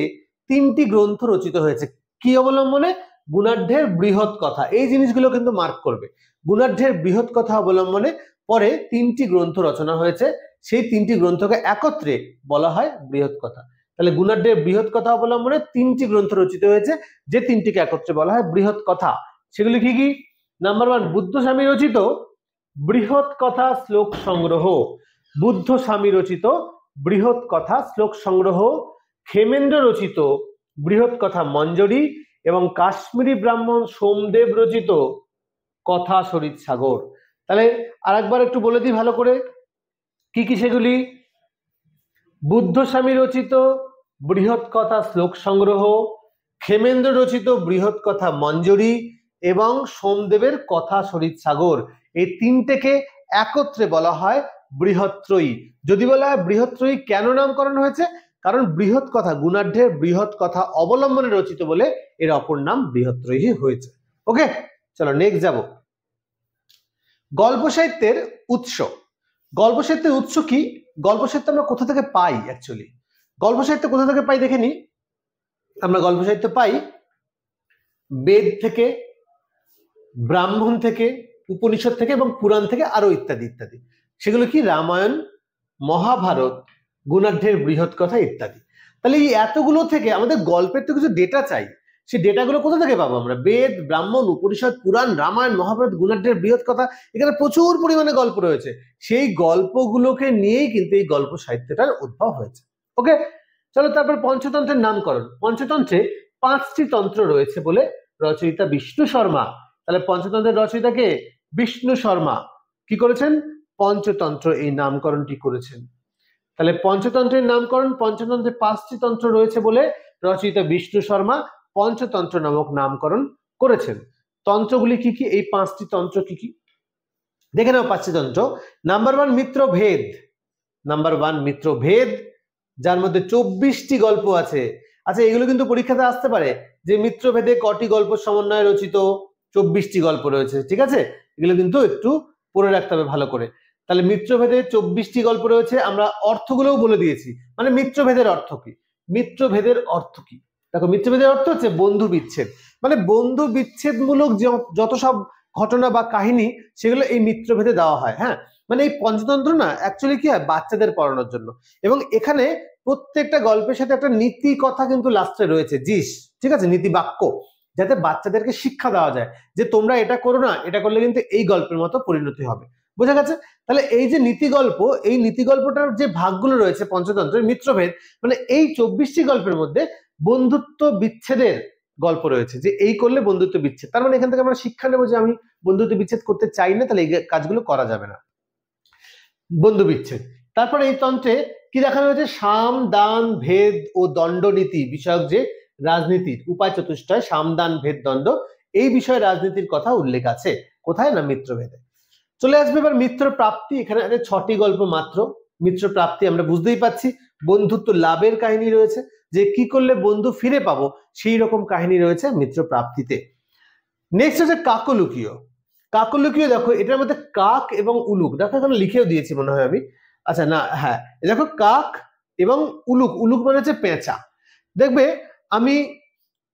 Speaker 1: 3টি গ্রন্থ রচিত হয়েছে। কি অবলম্বনে? গুণাঢ্যের বৃহৎ কথা। এই জিনিসগুলো কিন্তু মার্ক করবে। গুণাঢ্যের বৃহৎ কথা অবলম্বনে পরে 3টি গ্রন্থ রচনা হয়েছে, সেই 3টি গ্রন্থকে একত্রে বলা হয় বৃহৎ কথা। তাহলে গুণাঢ্যের বৃহৎ কথা অবলম্বনে 3টি গ্রন্থ রচিত হয়েছে, যে 3টিকে একত্রে বলা হয় বৃহৎ কথা। সেগুলি কি কি? নাম্বার 1 বুদ্ধস্বামী রচিত বৃহৎ কথা শ্লোক সংগ্রহ, বৃহৎ কথা শ্লোক সংগ্রহ, ক্ষেমেন্দ্র রচিত বৃহৎ কথা মঞ্জরি, এবং কাশ্মীরি ব্রাহ্মণ সোমদেব রচিত কথা সরিৎ সাগর। তাহলে আরেকবার একটু বলে দিই ভালো করে, কি কি সেগুলি? বুদ্ধস্বামী রচিত বৃহৎ কথা শ্লোক সংগ্রহ, ক্ষেমেন্দ্র রচিত বৃহৎ কথা মঞ্জরি, এবং সোমদেবের কথা সরিৎ সাগর। এই তিনটেকে একত্রে বলা হয় বৃহত্ত্রয়ী। যদি বলা হয় বৃহত্ত্রয়ী কেন নামকরণ হয়েছে? কারণ বৃহৎ কথা, গুণাঢ্যের বৃহৎ কথা অবলম্বনে রচিত বলে এর অপর নাম বৃহত্ত্রয়ী হয়েছে। ওকে, চলো নেক্সট যাব। গল্প সাহিত্যের উৎস। গল্প সাহিত্যের উৎস কি? গল্প সাহিত্য আমরা কোথা থেকে পাই? অ্যাকচুয়ালি গল্প সাহিত্য কোথা থেকে পাই দেখে নি। আমরা গল্প সাহিত্য পাই বেদ থেকে, ব্রাহ্মণ থেকে, উপনিষদ থেকে, এবং পুরাণ থেকে, আরো ইত্যাদি ইত্যাদি। সেগুলো কি? রামায়ণ, মহাভারত, গুণাঢ্যের বৃহৎ কথা ইত্যাদি। তাহলে এই এতগুলো থেকে আমাদের গল্পের তো কিছু ডেটা চাই, সেই ডেটাগুলো কোথা থেকে পাবো আমরা? বেদ, ব্রাহ্মণ, উপনিষদ, পুরাণ, রামায়ণ, মহাভারত, গুণাঢ্যের বৃহৎ কথা, এখানে প্রচুর পরিমাণে গল্প রয়েছে। সেই গল্পগুলোকে নিয়েই কিন্তু এই গল্প সাহিত্যটার উদ্ভব হয়েছে। ওকে, চলো তারপর পঞ্চতন্ত্রের নামকরণ। পঞ্চতন্ত্রে 5টি তন্ত্র রয়েছে বলে রচয়িতা বিষ্ণু শর্মা। তাহলে পঞ্চতন্ত্রের রচয়িতাকে বিষ্ণু শর্মা কি করেছেন? পঞ্চতন্ত্র এই নামকরণটি করেছেন। তাহলে পঞ্চতন্ত্রের নামকরণ, পঞ্চতন্ত্রে 5টি তন্ত্র রয়েছে বলে রচয়িতা বিষ্ণু শর্মা পঞ্চতন্ত্র নামক নামকরণ করেছেন। তন্ত্রগুলি কি কি? এই 5টি তন্ত্র কি কি দেখে নাও। 5টি তন্ত্র। নাম্বার 1 মিত্রভেদ, যার মধ্যে 24টি গল্প আছে। আচ্ছা, এগুলো কিন্তু পরীক্ষাতে আসতে পারে যে মিত্রভেদে কটি গল্প সমন্বয়ে রচিত? 24টি গল্প রয়েছে। ঠিক আছে, এগুলো কিন্তু একটু পড়ে রাখতে হবে ভালো করে। তাহলে মিত্রভেদে 24টি গল্প রয়েছে। আমরা অর্থগুলোও বলে দিয়েছি, মানে মিত্রভেদের অর্থ কি। দেখো, মিত্রভেদের অর্থ হচ্ছে বন্ধু বিচ্ছেদ, মানে বন্ধু বিচ্ছেদমূলক যত সব ঘটনা বা কাহিনী, সেগুলো এই মিত্রভেদে দেওয়া হয়। হ্যাঁ, মানে এই পঞ্চতন্ত্র না অ্যাকচুয়ালি কি হয়, বাচ্চাদের পড়ানোর জন্য। এবং এখানে প্রত্যেকটা গল্পের সাথে একটা নীতি কথা কিন্তু লাস্টে রয়েছে, জিস, ঠিক আছে, নীতি বাক্য, যাতে বাচ্চাদেরকে শিক্ষা দেওয়া যায় যে তোমরা এটা করো না, এটা করলে কিন্তু এই গল্পের মতো পরিণতি হবে। বোঝা গেছে? তাহলে এই যে নীতি গল্প, এই নীতি গল্পটার যে ভাগগুলো রয়েছে পঞ্চতন্ত্রের মিত্রভেদ, মানে এই 24টি গল্পের মধ্যে বন্ধুত্ব বিচ্ছেদের গল্প রয়েছে, যে এই করলে বন্ধুত্ব বিচ্ছেদ। তার মানে এখান থেকে আমরা শিক্ষা নেবো যে আমি বন্ধুত্ব বিচ্ছেদ করতে চাই না, তাহলে এই কাজগুলো করা যাবে না, বন্ধু বিচ্ছেদ। তারপরে এই তন্ত্রে কি দেখানো হয়েছে? সাম, দান, ভেদ ও দণ্ডনীতি বিষয়ক যে রাজনীতির উপায় চতুষ্টয়, সাম, দান, ভেদ, দণ্ড, এই বিষয়ে রাজনীতির কথা উল্লেখ আছে। কোথায়? না মিত্রভেদে। চলে আসবে এবার মিত্র প্রাপ্তি। এখানে আছে 6টি গল্প মাত্র। মিত্র প্রাপ্তি আমরা বুঝতেই পাচ্ছি বন্ধুত্ব লাভের কাহিনী রয়েছে, যে কি করলে বন্ধু ফিরে পাবো সেই রকম কাহিনী রয়েছে মিত্র প্রাপ্তিতে। নেক্সট হচ্ছে কাকলুকীয়। কাকলুকীয় দেখো এটার মধ্যে কাক এবং উলুক, দেখো এখানে লিখেও দিয়েছি মনে হয় আমি, আচ্ছা না হ্যাঁ দেখো কাক এবং উলুক, উলুক মানে হচ্ছে পেঁচা। দেখবে আমি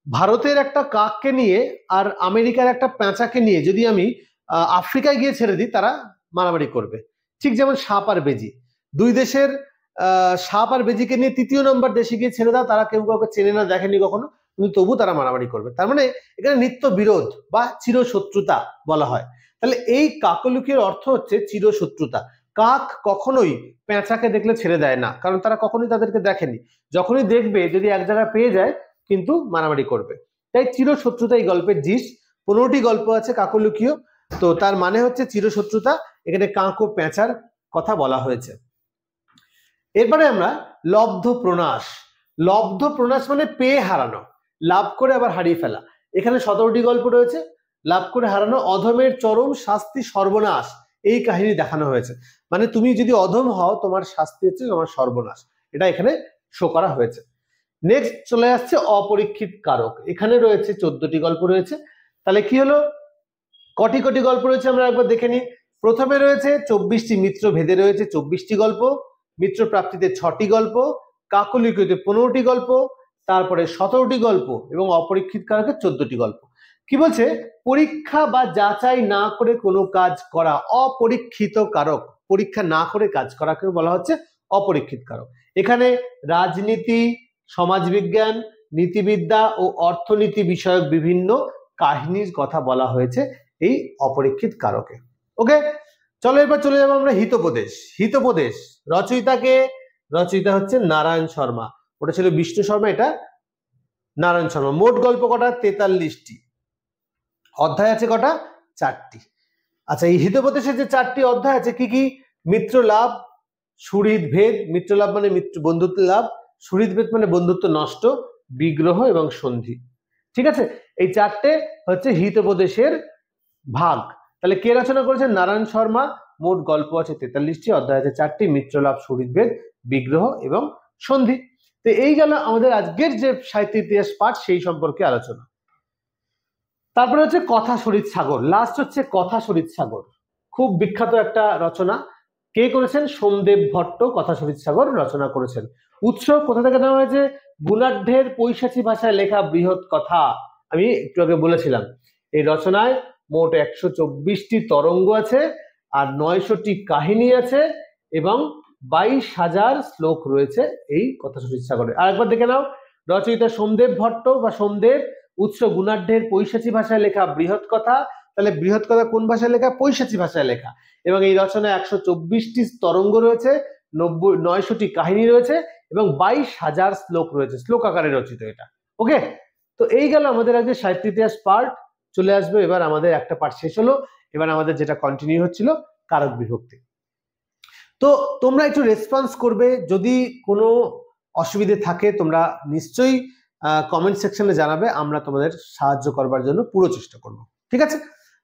Speaker 1: ভারতের একটা কাককে নিয়ে আর আমেরিকার একটা পেঁচাকে নিয়ে যদি আমি আফ্রিকায় গিয়ে ছেড়ে দিই, তারা মারামারি করবে। ঠিক যেমন সাপ আর বেজি, দুই দেশের সাপ আর বেজিকে নিয়ে তৃতীয় নম্বর দেশে গিয়ে ছেড়ে দাও, তারা কেউ কাউকে চেনে না, দেখেনি কখনো, কিন্তু তবু তারা মারামারি করবে। তার মানে এখানে নিত্য বিরোধ বা চিরশত্রুতা বলা হয়। তাহলে এই কাকলুকীর অর্থ হচ্ছে চিরশত্রুতা। কাক কখনোই পেঁচাকে দেখলে ছেড়ে দেয় না, কারণ তারা কখনোই তাদেরকে দেখেনি, যখনই দেখবে যদি এক জায়গায় পেয়ে যায় কিন্তু মারামারি করবে। তাই চিরশত্রুতা এই গল্পের জিস। 15টি গল্প আছে কাকলুকীয়, তো তার মানে হচ্ছে চিরশত্রুতা। এখানে কাক ও পেঁচার কথা বলা হয়েছে। এরপরে আমরা লব্ধ প্রনাশ। লব্ধ প্রনাশ মানে পেয়ে হারানো, লাভ করে আবার হারিয়ে ফেলা। এখানে 17টি গল্প রয়েছে। লাভ করে হারানো, অধমের চরম শাস্তি সর্বনাশ, এই কাহিনী দেখানো হয়েছে। মানে তুমি যদি অধম হও তোমার শাস্তি হচ্ছে তোমার সর্বনাশ, এটা এখানে শো করা হয়েছে। নেক্সট চলে আসছে অপরীক্ষিত কারক। এখানে রয়েছে 14টি গল্প রয়েছে। তাহলে কি হলো, কটি কটি গল্প রয়েছে আমরা একবার দেখে নিই। প্রথমে রয়েছে 24টি মিত্র ভেদে রয়েছে 24টি গল্প, মিত্র প্রাপ্তিতে 6টি গল্প, কাকলুকীয়তে 15টি গল্প, তারপরে 17টি গল্প এবং অপরীক্ষিত কারকের 14টি গল্প। কি বলছে, পরীক্ষা বা যাচাই না করে কোনো কাজ করা, অপরীক্ষিত কারক, পরীক্ষা না করে কাজ করাকে বলা হচ্ছে অপরীক্ষিত কারক। এখানে রাজনীতি, সমাজবিজ্ঞান, নীতিবিদ্যা ও অর্থনীতি বিষয়ক বিভিন্ন কাহিনীর কথা বলা হয়েছে এই অপরীক্ষিত কারকে। ওকে, চলো এবার চলে যাবো আমরা হিতোপদেশ। হিতোপদেশ রচয়িতাকে, রচয়িতা হচ্ছে নারায়ণ শর্মা, ওটা ছিল বিষ্ণু শর্মা, এটা নারায়ণ শর্মা। মোট গল্প কটা, 43টি। অধ্যায় আছে কটা, 4টি। আচ্ছা, এই হিতোপদেশের যে 4টি অধ্যায় আছে কি কি, মিত্র লাভ, সুহৃদ ভেদ, মিত্র লাভ মানে মিত্র বন্ধুত্ব লাভ, সুহৃদ ভেদ মানে বন্ধুত্ব নষ্ট, বিগ্রহ এবং সন্ধি। ঠিক আছে, এই 4টে হচ্ছে হিতোপদেশের ভাগ। তাহলে কে রচনা করেছেন, নারায়ণ শর্মা। মোট গল্প আছে 43টি, অধ্যায় আছে 4টি, মিত্র লাভ, সুহৃদ ভেদ, বিগ্রহ এবং সন্ধি। তো এই গেল আমাদের আজকের যে সাহিত্য ইতিহাস পাঠ সেই সম্পর্কে আলোচনা। তারপরে হচ্ছে কথা শরীর সাগর, লাস্ট হচ্ছে কথা শরীর সাগর, খুব বিখ্যাত একটা রচনা। কে করেছেন, সোমদেব ভট্ট কথা শরীর সাগর রচনা করেছেন। উৎস কোথা থেকে নেওয়া হয়েছে, গুণাঢ্যের পৈশাচী ভাষায় লেখা বৃহৎ কথা। আমি একটু আগে বলেছিলাম এই রচনায় মোট 124টি তরঙ্গ আছে আর 900টি কাহিনী আছে এবং 22,000 শ্লোক রয়েছে এই কথা শরীর সাগরে। আরেকবার দেখে নাও, রচয়িতা সোমদেব ভট্ট বা সোমদেব, উৎস গুণাঢ্যের পৈশাচী ভাষায় লেখা বৃহৎ কথা। তাহলে বৃহৎ কথা কোন ভাষায় লেখা, পৈশাচী ভাষায় লেখা। এবং এই রচনায় 124টি তরঙ্গ রয়েছে, 900টি কাহিনী রয়েছে এবং 22,000 শ্লোক রয়েছে, শ্লোক আকারে রচিত এটা। ওকে, তো এই গেল আমাদের আজকে সাহিত্য ইতিহাস পার্ট। চলে আসবে এবার আমাদের একটা পার্ট শেষ হলো, এবার আমাদের যেটা কন্টিনিউ হচ্ছিল কারক বিভক্তি। তো তোমরা একটু রেসপন্স করবে, যদি কোনো অসুবিধে থাকে তোমরা নিশ্চয়ই কমেন্ট সেকশনে জানাবে, আমরা তোমাদের সাহায্য করবার জন্য পুরো চেষ্টা করব। ঠিক আছে,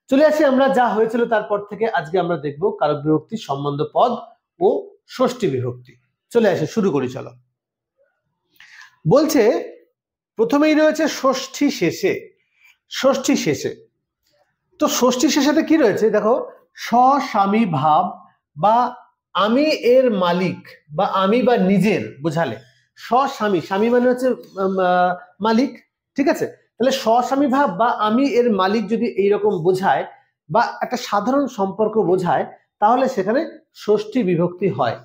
Speaker 1: চলে আসি আমরা যা হয়েছিল তারপর থেকে। আজকে আমরা দেখব কারক বিভক্তি, সম্বন্ধ পদ ও ষষ্ঠী বিভক্তি। চলে আসি, শুরু করি চলো। বলছে প্রথমেই রয়েছে ষষ্ঠী শেষে। ষষ্ঠী শেষে, তো ষষ্ঠী শেষেতে কি রয়েছে দেখো, স্বস্বামী ভাব বা আমি এর মালিক বা আমি বা নিজের বোঝালে, স্বস্বামী, স্বামী মানে হচ্ছে মালিক। ঠিক আছে, তাহলে স্বস্বামী ভাব বা আমি এর মালিক যদি এইরকম বোঝায় বা একটা সাধারণ সম্পর্ক বোঝায়, তাহলে সেখানে ষষ্ঠী বিভক্তি হয়।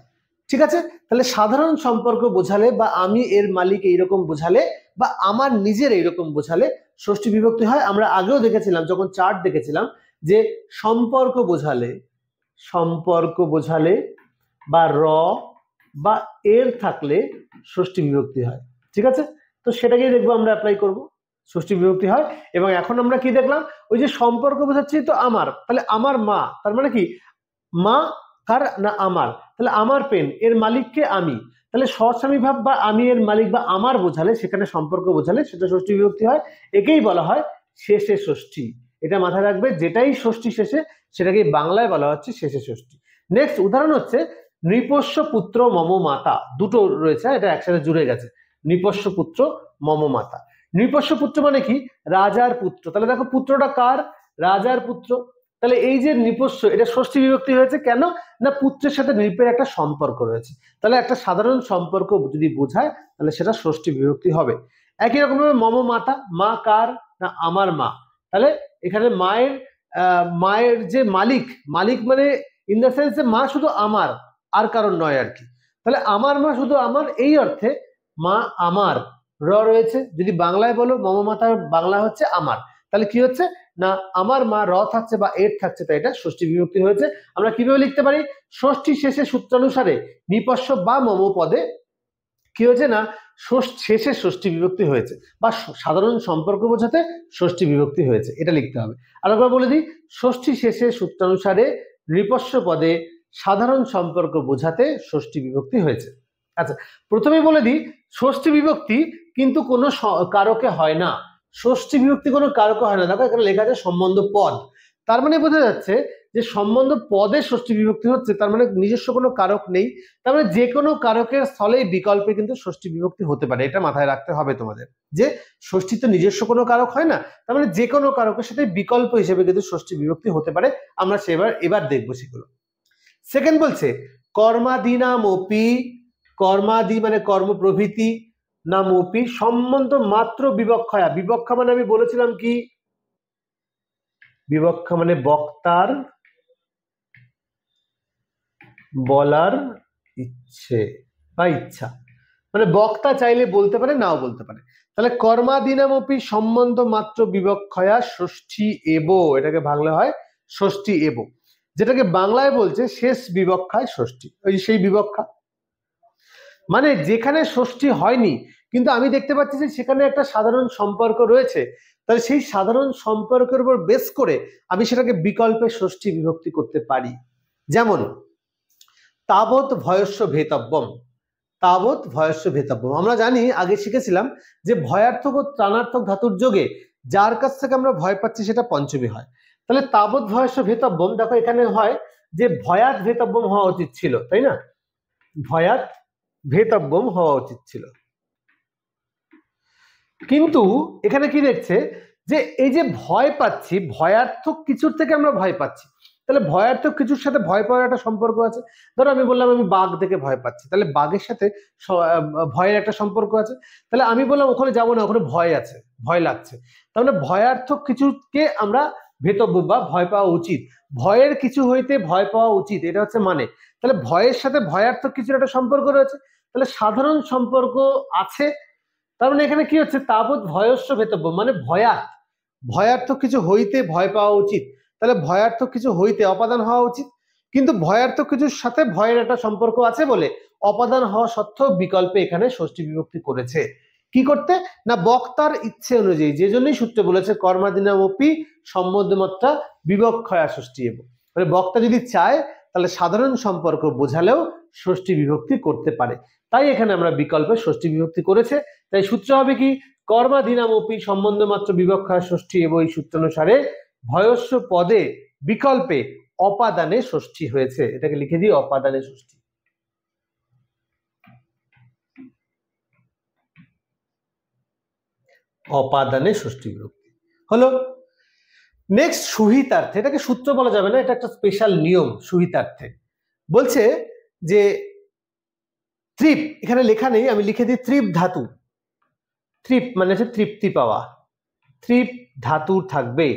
Speaker 1: ঠিক আছে, তাহলে সাধারণ সম্পর্ক বোঝালে বা আমি এর মালিক এইরকম বোঝালে বা আমার নিজের এইরকম বোঝালে ষষ্ঠী বিভক্তি হয়। আমরা আগেও দেখেছিলাম যখন চার্ট দেখেছিলাম যে সম্পর্ক বোঝালে, সম্পর্ক বোঝালে বা র বা এর থাকলে ষষ্ঠী বিভক্তি হয়। ঠিক আছে, তো সেটাকেই দেখবো আমরা অ্যাপ্লাই করব, ষষ্ঠী বিভক্তি হয়। এবং এখন আমরা কি দেখলাম, ওই যে সম্পর্ক বোঝাচ্ছি তো আমার, তাহলে আমার মা, তার মানে কি মা কার না আমার, তাহলে আমার পেন, এর মালিককে আমি, তাহলে স্বস্বামী ভাব বা আমি এর মালিক বা আমার বোঝালে, সেখানে সম্পর্ক বোঝালে সেটা ষষ্ঠী বিভক্তি হয়। একেই বলা হয় শেষে ষষ্ঠী। এটা মাথায় রাখবে, যেটাই ষষ্ঠী শেষে সেটাকে বাংলায় বলা হচ্ছে শেষে ষষ্ঠী। নেক্সট উদাহরণ হচ্ছে নৃপস্য পুত্র মম মাতা, দুটো রয়েছে, এটা একসাথে জুড়ে গেছে, নৃপস্য পুত্র মম মাতা। নৃপস্য পুত্র মানে কি? রাজার পুত্র। তাহলে দেখো পুত্রটা কার? রাজার পুত্র। তাহলে এই যে নৃপস্য, এটা ষষ্ঠী বিভক্তি হয়েছে কেন? না পুত্রের সাথে নৃপের একটা সম্পর্ক রয়েছে। তাহলে একটা সাধারণ সম্পর্ক যদি বোঝায় তাহলে সেটা ষষ্ঠী বিভক্তি হবে। একই রকম ভাবে মম মাতা, মা কার? না আমার মা। তাহলে এখানে মায়ের যে মালিক, মালিক মানে ইন দ্য সেন্স যে মা শুধু আমার, আর কারণ নয় আর কি। তাহলে আমার মা শুধু আমার, এই অর্থে মা আমার, র রয়েছে। যদি বাংলায় বলো মম মাতা, বাংলা হচ্ছে আমার, তাহলে কি হচ্ছে না আমার মা, র থাকছে বা এর থাকছে, তাই এটা ষষ্ঠী বিভক্তি হয়েছে। আমরা কিভাবে লিখতে পারি? ষষ্ঠী শেষে সূত্রানুসারে নিপস্য বা মম পদে কি হয়েছে না শেষে ষষ্ঠী বিভক্তি হয়েছে, বা সাধারণ সম্পর্ক বোঝাতে ষষ্ঠী বিভক্তি হয়েছে, এটা লিখতে হবে। আরেকবার বলে দিই, ষষ্ঠী শেষে সূত্রানুসারে নৃপস্য পদে সাধারণ সম্পর্ক বোঝাতে ষষ্ঠী বিভক্তি হয়েছে। আচ্ছা, প্রথমে বলে দিই ষষ্ঠী বিভক্তি কিন্তু কোনো কারকে হয় না। ষষ্ঠী বিভক্তি কোনো কারকে হয় না। দেখো এখানে লেখা আছে সম্বন্ধ পদ, তার মানে বোঝা যাচ্ছে যে সম্বন্ধ পদে ষষ্ঠী বিভক্তি হচ্ছে, তার মানে নিজস্ব কোনো কারক নেই। তার মানে যে কোনো কারকের স্থলেই বিকল্পে কিন্তু ষষ্ঠী বিভক্তি হতে পারে, এটা মাথায় রাখতে হবে তোমাদের, যে ষষ্ঠী তো নিজস্ব কোনো কারক হয় না, তার মানে যে কোনো কারকের সাথে বিকল্প হিসেবে কিন্তু ষষ্ঠী বিভক্তি হতে পারে। আমরা এবার দেখবো সেগুলো। সেকেন্ড বলছে কর্মাদিনামপি, কর্মাদি মানে কর্ম প্রভৃতি, নামপি সম্বন্ধ মাত্র বিবক্ষয়া। বিবক্ষা মানে আমি বলেছিলাম কি? বিবক্ষা মানে বক্তার বলার ইচ্ছে বা ইচ্ছা, মানে বক্তা চাইলে বলতে পারে, নাও বলতে পারে। তাহলে কর্মাদিনামপি সম্বন্ধ মাত্র বিবক্ষয়া ষষ্ঠী এব, এটাকে বাংলা হয় ষষ্ঠী এব, যেটাকে বাংলায় বলছে শেষ বিবক্ষায় ষষ্ঠী, ওই সেই বিবক্ষা মানে যেখানে ষষ্ঠী হয়নি কিন্তু আমি দেখতে পাচ্ছি যে সেখানে একটা সাধারণ সম্পর্ক রয়েছে, তাহলে সেই সাধারণ সম্পর্কের উপর বেস করে আমি সেটাকে বিকল্পে ষষ্ঠী বিভক্তি করতে পারি। যেমন তাবৎ ভয়স্য ভেতব্যম, তাবৎ ভয়স্য ভেতব্যম, আমরা জানি আগে শিখেছিলাম যে ভয়ার্থক ও ত্রাণার্থক ধাতুর যোগে যার কাছ থেকে আমরা ভয় পাচ্ছি সেটা পঞ্চমী হয়। তাহলে তাবৎ ভয়স্য ভেতব্যম, দেখো এখানে হয় যে ভয়াত ভেতব্যম হওয়া উচিত ছিল, তাই না? ভয়াত ভেতব্যম হওয়া উচিত ছিল, কিন্তু এখানে কি দেখছে যে এই যে ভয় পাচ্ছি, ভয়ার্থক কিছুর থেকে আমরা ভয় পাচ্ছি, তাহলে ভয়ার্থক কিছুর সাথে ভয় পাওয়ার একটা সম্পর্ক আছে। ধরো আমি বললাম আমি বাঘ থেকে ভয় পাচ্ছি, তাহলে বাঘের সাথে ভয়ের একটা সম্পর্ক আছে। তাহলে আমি বললাম ওখানে যাবো না, ওখানে ভয় আছে, ভয় লাগছে, তাহলে ভয়ার্থক কিছুকে আমরা ভেতব্য বা ভয় পাওয়া উচিত, ভয়ের কিছু হইতে ভয় পাওয়া উচিত, এটা হচ্ছে মানে। তাহলে ভয়ের সাথে ভয়ার্থক কিছুর একটা সম্পর্ক রয়েছে, তাহলে সাধারণ সম্পর্ক আছে। তার মানে এখানে কি হচ্ছে তাবৎ ভয়স্য ভেতব্য মানে ভয়ার্থক কিছু হইতে ভয় পাওয়া উচিত, তাহলে ভয়ার্থক কিছু হইতে অপাদান হওয়া উচিত, কিন্তু ভয়ার্থক কিছুর সাথে ভয়ের একটা সম্পর্ক আছে বলে অপাদান হওয়া সত্ত্বেও বিকল্পে এখানে ষষ্ঠী বিভক্তি করেছে। কি করতে না বক্তার ইচ্ছে অনুযায়ী, যে জন্যই সূত্রে বলেছে কর্মাদিনামপি সম্বন্ধমাত্রা বিবক্ষয়া ষষ্ঠী এব, মানে বক্তা যদি চায় তাহলে সাধারণ সম্পর্ক বোঝালেও ষষ্ঠী বিভক্তি করতে পারে, তাই এখানে আমরা বিকল্পে ষষ্ঠী বিভক্তি করেছে। তাই সূত্র হবে কি কর্মাধীনামপি সম্বন্ধ মাত্র বিবক্ষা ষষ্ঠী এবং এই সূত্রানুসারে ভয়স্য পদে বিকল্পে অপাদানে ষষ্ঠী হয়েছে, এটাকে লিখে দিই অপাদানে ষষ্ঠী। অপাদানে ষষ্ঠী বিভক্তি হলো। নেক্সট সুহিতার্থে, এটাকে সূত্র বলা যাবে না, এটা একটা স্পেশাল নিয়ম। সুহিতার্থে বলছে যে তৃপ, এখানে লেখা নেই আমি লিখে দিই তৃপ ধাতু, তৃপ মানে হচ্ছে তৃপ্তি পাওয়া, তৃপ ধাতু থাকবে,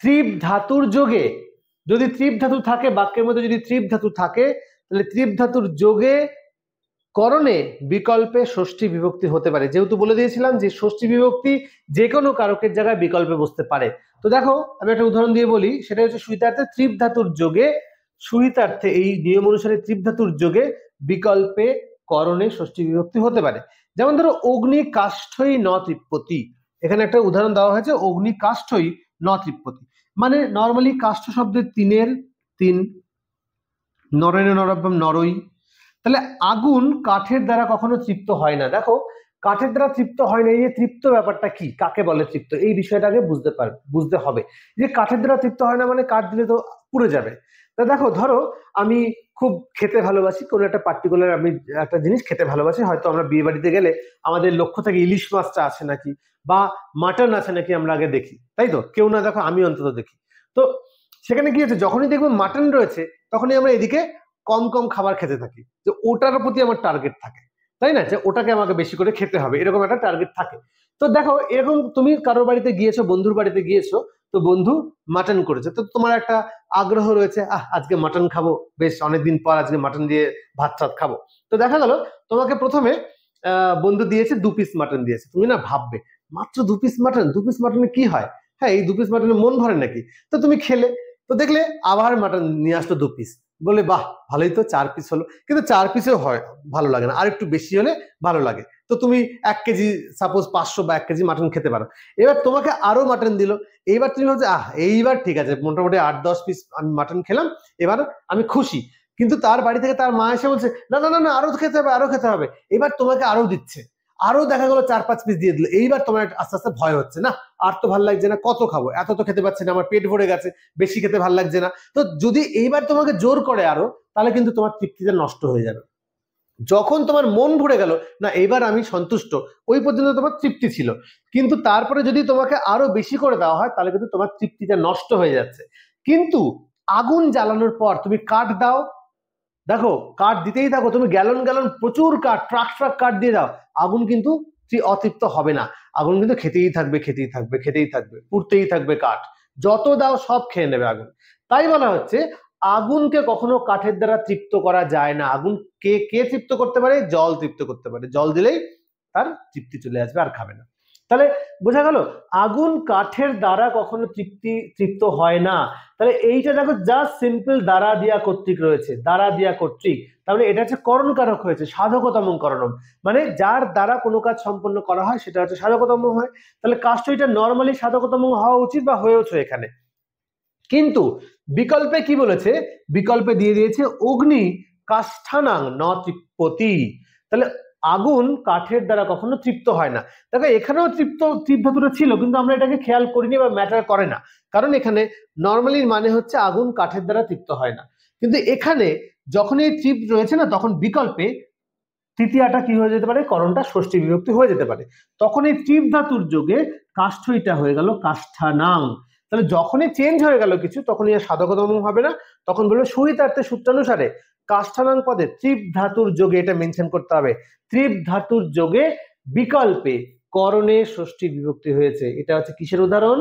Speaker 1: তৃপ ধাতুর যোগে, যদি তৃপ ধাতু থাকে বাক্যের মধ্যে, যদি তৃপ ধাতু থাকে তাহলে তৃপ ধাতুর যোগে করণে বিকল্পে ষষ্ঠী বিভক্তি হতে পারে। যেহেতু বলে দিয়েছিলাম যে ষষ্ঠী বিভক্তি যে কোনো কারকের জায়গায় বিকল্পে বসতে পারে। তো দেখো আমি একটা উদাহরণ দিয়ে বলি, সেটা হচ্ছে সুহিতার্থে তৃপ ধাতুর যোগে, সুহিতার্থে এই নিয়ম অনুসারে তৃপ ধাতুর যোগে বিকল্পে করণে ষষ্ঠী বিভক্তি হতে পারে। যেমন ধরো অগ্নি কাষ্ঠই ন তৃপ্যতি, এখানে একটা উদাহরণ দেওয়া হয়েছে অগ্নি কাষ্ঠই ন তৃপ্যতি, মানে নর্মালি কাষ্ঠ শব্দের তিনের তিন, নরেন নরব্যম নরই, তাহলে আগুন কাঠের দ্বারা কখনো তৃপ্ত হয় না। দেখো কাঠের দ্বারা তৃপ্ত হয় না, এই যে তৃপ্ত ব্যাপারটা কি, কাকে বলে তৃপ্ত, এই বিষয়টাকে বুঝতে হবে যে কাঠের দ্বারা তৃপ্ত হয় না মানে কাঠ দিলে তো পুড়ে যাবে। তা দেখো ধরো আমি খুব খেতে ভালোবাসি, কোনো একটা পার্টিকুলার আমি একটা জিনিস খেতে ভালোবাসি, হয়তো আমরা বিয়ে বাড়িতে গেলে আমাদের লক্ষ্য থাকে ইলিশ মাছটা আছে নাকি বা মাটন আছে নাকি আমরা আগে দেখি, তাই তো? কেউ না দেখো, আমি অন্তত দেখি। তো সেখানে কি হচ্ছে, যখনই দেখবো মাটন রয়েছে তখনই আমরা এদিকে কম কম খাবার খেতে থাকি, যে ওটার প্রতি আমার টার্গেট থাকে, তাই না? যে ওটাকে আমাকে বেশি করে খেতে হবে, এরকম একটা টার্গেট থাকে। তো দেখো এরকম তুমি কারোর বাড়িতে গিয়েছো, বন্ধুর বাড়িতে গিয়েছো, তো বন্ধু মাটন করেছে, তো তোমার একটা আগ্রহ রয়েছে, আজকে মাটন খাবো, বেশ অনেকদিন পর আজকে মাটন দিয়ে ভাত টাত খাবো। তো দেখা গেল তোমাকে প্রথমে বন্ধু দিয়েছে 2 পিস মাটন দিয়েছে, তুমি না ভাববে মাত্র 2 পিস মাটন, 2 পিস মাটনে কি হয়, হ্যাঁ এই 2 পিস মাটনে মন ভরে নাকি? তো তুমি খেলে, তো দেখলে আবার মাটন নিয়ে আসলো 2 পিস, বলে বাহ ভালোই তো, 4 পিস হলো। কিন্তু 4 পিসেও হয় ভালো লাগে না, আর একটু বেশি হলে ভালো লাগে। তো তুমি 1 কেজি, সাপোজ 500 বা 1 কেজি মাটন খেতে পারো। এবার তোমাকে আরো মাটন দিল, এইবার তুমি ভাবছো এইবার ঠিক আছে, মোটামুটি 8-10 পিস আমি মাটন খেলাম, এবার আমি খুশি। কিন্তু তার বাড়ি থেকে তার মা এসে বলছে না না না না, আরো খেতে হবে, আরো খেতে হবে। এবার তোমাকে আরো দিচ্ছে, আরো দেখা গেলো 4-5 পিস দিয়ে দিল। এইবার তোমার আস্তে আস্তে ভয় হচ্ছে, না আর তো ভালো লাগছে না, কত খাবো, এত তো খেতে পাচ্ছি না, আমার পেট ভরে গেছে, বেশি খেতে ভালো লাগছে না। তো যদি এইবার তোমাকে জোর করে আরো, তাহলে কিন্তু তোমার তৃপ্তিটা নষ্ট হয়ে যাবে। যখন তোমার মন ভরে গেল, না এইবার আমি সন্তুষ্ট, ওই পর্যন্ত তোমার তৃপ্তি ছিল, কিন্তু তারপরে যদি তোমাকে আরো বেশি করে দেওয়া হয় তাহলে কিন্তু তোমার তৃপ্তিটা নষ্ট হয়ে যাচ্ছে। কিন্তু আগুন জ্বালানোর পর তুমি কাঠ দাও, দেখো কাঠ দিতেই থাকো, তুমি গ্যালন গ্যালন প্রচুর কাঠ, ট্রাক ট্রাক কাঠ দিয়ে দাও, আগুন কিন্তু অতৃপ্ত হবে না, আগুন কিন্তু খেতেই থাকবে, খেতেই থাকবে, খেতেই থাকবে, পুড়তেই থাকবে কাঠ, যত দাও সব খেয়ে নেবে আগুন। তাই বলা হচ্ছে আগুনকে কখনো কাঠের দ্বারা তৃপ্ত করা যায় না। আগুন কে কে তৃপ্ত করতে পারে? জল তৃপ্ত করতে পারে, জল দিলেই তার তৃপ্তি চলে আসবে, আর খাবে না। তাহলে বোঝা গেল আগুন কাঠের দ্বারা কখনো তৃপ্ত হয় না। তাহলে এইটা দেখো জাস্ট সিম্পল দ্বারা দিয়া কর্তৃক রয়েছে, দ্বারা দিয়া কর্তৃক, তাহলে এটা হচ্ছে করণকারক হয়েছে, সাধকতম করণম, মানে যার দ্বারা কোনো কাজ সম্পন্ন করা হয় সেটা হচ্ছে সাধকতম হয়। তাহলে কাজটা এটা নর্মালি সাধকতম হওয়া উচিত বা হয়েওছে এখানে। কিন্তু বিকল্পে কি বলেছে? বিকল্পে দিয়ে দিয়েছে অগ্নি কাষ্ঠানাং ন তৃপ্পতি। তাহলে আগুন কাঠের দ্বারা কখনো তৃপ্ত হয় না। দেখো এখানেও তৃপ্ত ধাতুটা ছিল, কিন্তু আমরা এটাকে খেয়াল করিনি বা ম্যাটার করে না, কারণ এখানে নর্মালি মানে হচ্ছে আগুন কাঠের দ্বারা তৃপ্ত হয় না। কিন্তু এখানে যখন এই তৃপ্ত রয়েছে না, তখন বিকল্পে তৃতীয়টা কি হয়ে যেতে পারে? করণটা ষষ্ঠী বিভক্তি হয়ে যেতে পারে। তখন এই তৃপ ধাতুর যোগে কাষ্ঠইটা হয়ে গেল কাষ্ঠানাং। তাহলে যখনই চেঞ্জ হয়ে গেল কিছু, তখনই আর সাধকতম হবে না, তখন বলবে সুহিতার্থে সূত্রানুসারে কাষ্ঠানাং পদে তৃপ ধাতুর যোগে, এটা মেনশন করতে হবে, তৃপ ধাতুর যোগে বিকল্পে করণে ষষ্ঠী বিভক্তি হয়েছে। এটা হচ্ছে কিসের উদাহরণ?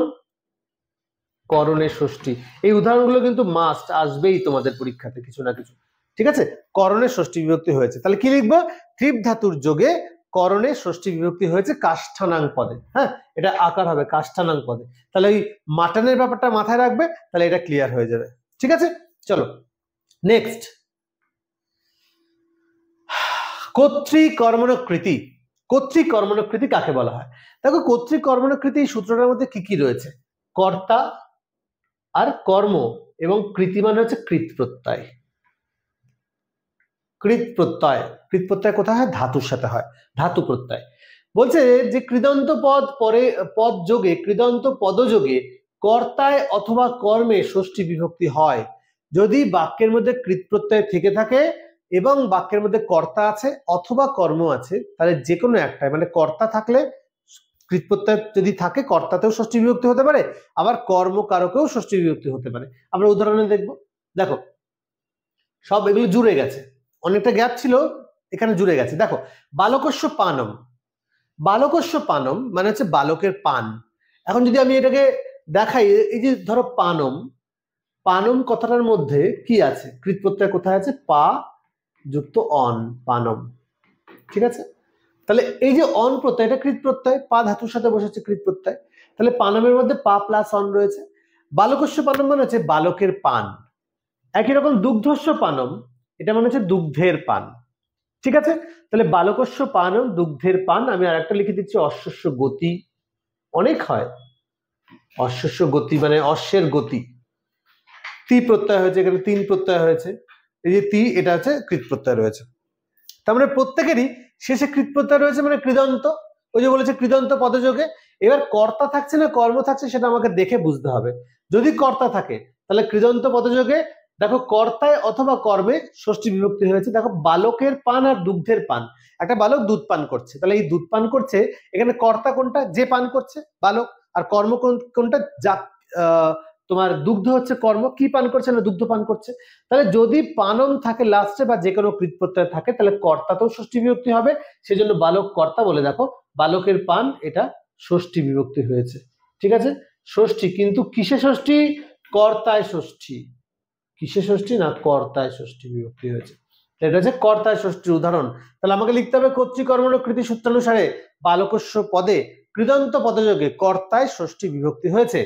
Speaker 1: করণের ষষ্ঠী। এই উদাহরণগুলো কিন্তু মাস্ট আসবেই তোমাদের পরীক্ষাতে কিছু না কিছু, ঠিক আছে? করণের ষষ্ঠী বিভক্তি হয়েছে, তাহলে কি লিখবো? তৃপ ধাতুর যোগে করণের ষষ্ঠী বিভক্তি হয়েছে কাষ্ঠানাং পদে। হ্যাঁ, এটা আকার হবে কাষ্ঠানাং পদে। তাহলে ওই মাটনের ব্যাপারটা মাথায় রাখবে, তাহলে এটা ক্লিয়ার হয়ে যাবে। ঠিক আছে, চলো নেক্সট। কর্তৃকর্মণকৃতি। কর্তৃকর্মণকৃতি কাকে বলা হয়? দেখো কর্তৃকর্মণকৃতি সূত্রটার মধ্যে কি কি রয়েছে? কর্তা আর কর্ম এবং কৃতি মানে হচ্ছে কৃত প্রত্যয়। কৃত প্রত্যয়, কৃত প্রত্যয় কোথায় হয়? ধাতুর সাথে হয়, ধাতু প্রত্যয়। বলছে যে কৃদন্ত পদ পরে পদ যোগে, কৃদন্ত পদযোগে কর্তায় অথবা কর্মে ষষ্ঠী বিভক্তি হয়। যদি বাক্যের মধ্যে কৃত প্রত্যয় থেকে থাকে এবং বাক্যের মধ্যে কর্তা আছে অথবা কর্ম আছে, তাহলে যে কোনো একটাই, মানে কর্তা থাকলে কৃত প্রত্যয় যদি থাকে কর্তাতেও ষষ্ঠী বিভক্তি হতে পারে, আবার কর্মকারকেও ষষ্ঠী বিভক্তি হতে পারে। আমরা উদাহরণে দেখবো, দেখো সব এগুলো জুড়ে গেছে, অনেকটা গ্যাপ ছিল, এখানে জুড়ে গেছে। দেখো বালকস্য পানম, বালকস্য পানম মানে হচ্ছে বালকের পান। এখন যদি আমি এটাকে দেখাই, এই যে ধরো পানম, পানম কথাটার মধ্যে কি আছে? কৃত প্রত্যয় কোথায় আছে? পা যুক্ত অন, পানম। ঠিক আছে, তাহলে এই যে অন প্রত্যয়, এটা কৃত প্রত্যয়, পা ধাতুর সাথে বসেছে কৃত প্রত্যয়, তাহলে পানমের মধ্যে পা প্লাস অন রয়েছে। বালকস্য পানম মানে হচ্ছে বালকের পান। একই রকম দুগ্ধস্য পানম, এটা মানে হচ্ছে দুগ্ধের পান। ঠিক আছে, তাহলে বালকস্য পানম দুগ্ধের পান। আমি আর একটা লিখে দিচ্ছি অশ্বস্য গতি, অনেক হয় অশ্বস্য গতি মানে অশ্বের গতি। তি প্রত্যয় হয়েছে, এখানে তিন প্রত্যয় হয়েছে, এই যে তি, এটা হচ্ছে কৃত প্রত্যয় রয়েছে। তার মানে প্রত্যেকেরই শেষে কৃত প্রত্যয় রয়েছে, মানে কৃদন্ত। ওই যে বলেছে কৃদন্ত পদযোগে। এবার কর্তা থাকছে না কর্ম থাকছে, সেটা আমাকে দেখে বুঝতে হবে। যদি কর্তা থাকে তাহলে কৃদন্ত পদযোগে দেখো কর্তায় অথবা কর্মে ষষ্ঠী বিভক্তি হয়েছে। দেখো বালকের পান আর দুগ্ধের পান, একটা বালক দুধ পান করছে, তাহলে এই দুধ পান করছে, এখানে কর্তা কোনটা? যে পান করছে, বালক। আর কর্ম কোনটা? যা তোমার দুগ্ধ হচ্ছে কর্ম, কি পান করছে? না দুগ্ধ পান করছে। তাহলে যদি পানম থাকে লাস্টে বা যে কোনো কৃত প্রত্যয় থাকে, তাহলে কর্তাতেও ষষ্ঠী বিভক্তি হবে, সেজন্য বালক কর্তা বলে দেখো বালকের পান এটা ষষ্ঠী বিভক্তি হয়েছে। ঠিক আছে, ষষ্ঠী, কিন্তু কিসে ষষ্ঠী? কর্তায় ষষ্ঠী। কিসে ষষ্ঠী? না কর্তায় ষষ্ঠী বিভক্তি হয়েছে। এটা হচ্ছে কর্তায় ষষ্ঠীর উদাহরণ। তাহলে আমাকে লিখতে হবে কর্তৃকর্মণ কৃতি সূত্রানুসারে বালকস্য পদে কৃদন্ত পদযোগে কর্তায় ষষ্ঠী বিভক্তি হয়েছে।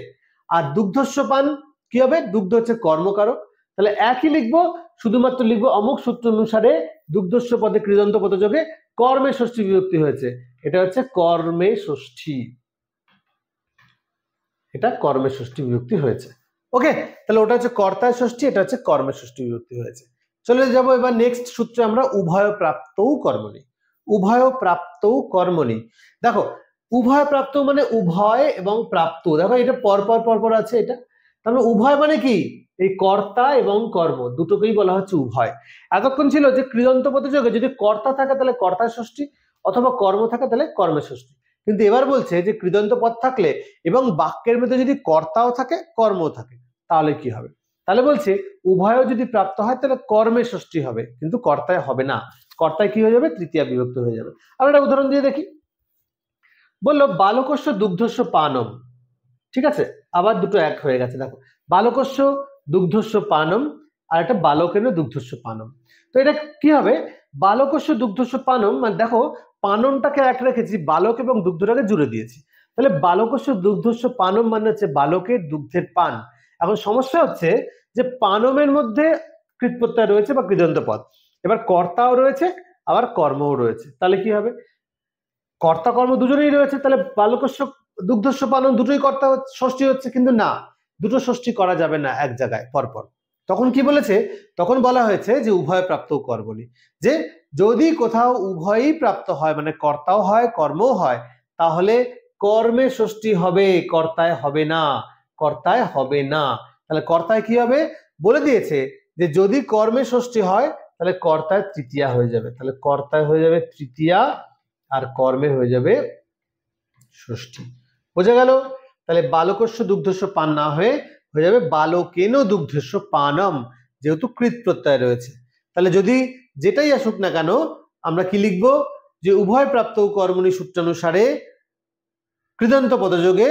Speaker 1: আর দুগ্ধস্য পান কি হবে? দুগ্ধ হচ্ছে কর্মকারক, তাহলে একই লিখবো, শুধুমাত্র লিখবো অমুক সূত্র অনুসারে দুগ্ধস্য পদে কৃদন্ত পদযোগে কর্মে ষষ্ঠী বিভক্তি হয়েছে। এটা হচ্ছে কর্মে ষষ্ঠী, এটা কর্মে ষষ্ঠী বিভক্তি হয়েছে। ওকে, তাহলে ওটা হচ্ছে কর্তায় ষষ্ঠী, এটা হচ্ছে কর্মে ষষ্ঠী বিভক্তি হয়েছে। চলে যাব এবার নেক্সট সূত্রে আমরা উভয় প্রাপ্তৌ কর্মণি। উভয় প্রাপ্তৌ কর্মণি, দেখো উভয় প্রাপ্ত মানে উভয় এবং প্রাপ্ত, দেখো এটা পরপর আছে, এটা তাহলে উভয় মানে কি? এই কর্তা এবং কর্ম দুটোকেই বলা হচ্ছে উভয়। এতক্ষণ ছিল যে কৃদন্ত পদযোগে যদি কর্তা থাকে তাহলে কর্তায় ষষ্ঠী, অথবা কর্ম থাকে তাহলে কর্মে ষষ্ঠী। কিন্তু এবার বলছে যে কৃদন্ত পদ থাকলে এবং বাক্যের মধ্যে যদি কর্তাও থাকে কর্মও থাকে তাহলে কি হবে? তাহলে বলছে উভয় যদি প্রাপ্ত হয় তাহলে কর্মে ষষ্ঠী হবে, কিন্তু কর্তায় হবে না। কর্তায় কি হয়ে যাবে? তৃতীয়া বিভক্ত হয়ে যাবে। আমরা একটা উদাহরণ দিয়ে দেখি। বললো বালকস্য দুগ্ধস্য পানম, ঠিক আছে, আবার দুটো এক হয়ে গেছে। দেখো বালকস্য দুগ্ধস্য পানম আর একটা বালকের দুগ্ধস্য পানম। তো এটা কি হবে? বালকস্য দুগ্ধস্য পানম মানে দেখো পানমটাকে এক রেখেছি, বালক এবং দুগ্ধটাকে জুড়ে দিয়েছি, তাহলে বালকস্য দুগ্ধস্য পানম মানে হচ্ছে বালকের দুগ্ধের পান। এখন সমস্যা হচ্ছে যে পানমের মধ্যে কৃত প্রত্যয় রয়েছে বা কৃদন্ত পদ, এবার কর্তাও রয়েছে আবার কর্মও রয়েছে, তাহলে কি হবে? কর্তা কর্ম দুজনেই রয়েছে, তাহলে বালকস্য দুগ্ধস্য পানম দুটোই কর্তা ষষ্ঠী হচ্ছে, কিন্তু না, দুটো ষষ্ঠী করা যাবে না এক জায়গায় পরপর। তখন কি বলেছে? তখন বলা হয়েছে যে উভয় প্রাপ্ত কর্মণি, যে যদি কোথাও উভয়ই প্রাপ্ত হয় মানে কর্তাও হয় কর্মও হয়, তাহলে কর্মে ষষ্ঠী হবে, কর্তায় হবে না, কর্তায় হবে না। তাহলে কর্তায় কি হবে? বলে দিয়েছে যে যদি কর্মে ষষ্ঠী হয় তাহলে কর্তায় তৃতীয়া হয়ে যাবে, তাহলে কর্তায় হয়ে যাবে তৃতীয়া আর কর্মে হয়ে যাবে ষষ্ঠী। বোঝা গেল? তাহলে বালকস্য দুগ্ধস্য পান না হয়ে যাবে বালকেন দুগ্ধস্য পানম, যেহেতু কৃত প্রত্যয় রয়েছে। তাহলে যদি যেটাই আসুক না কেন আমরা কি লিখবো? যে উভয় প্রাপ্ত কর্মণি সূত্রানুসারে কৃদন্ত পদযোগে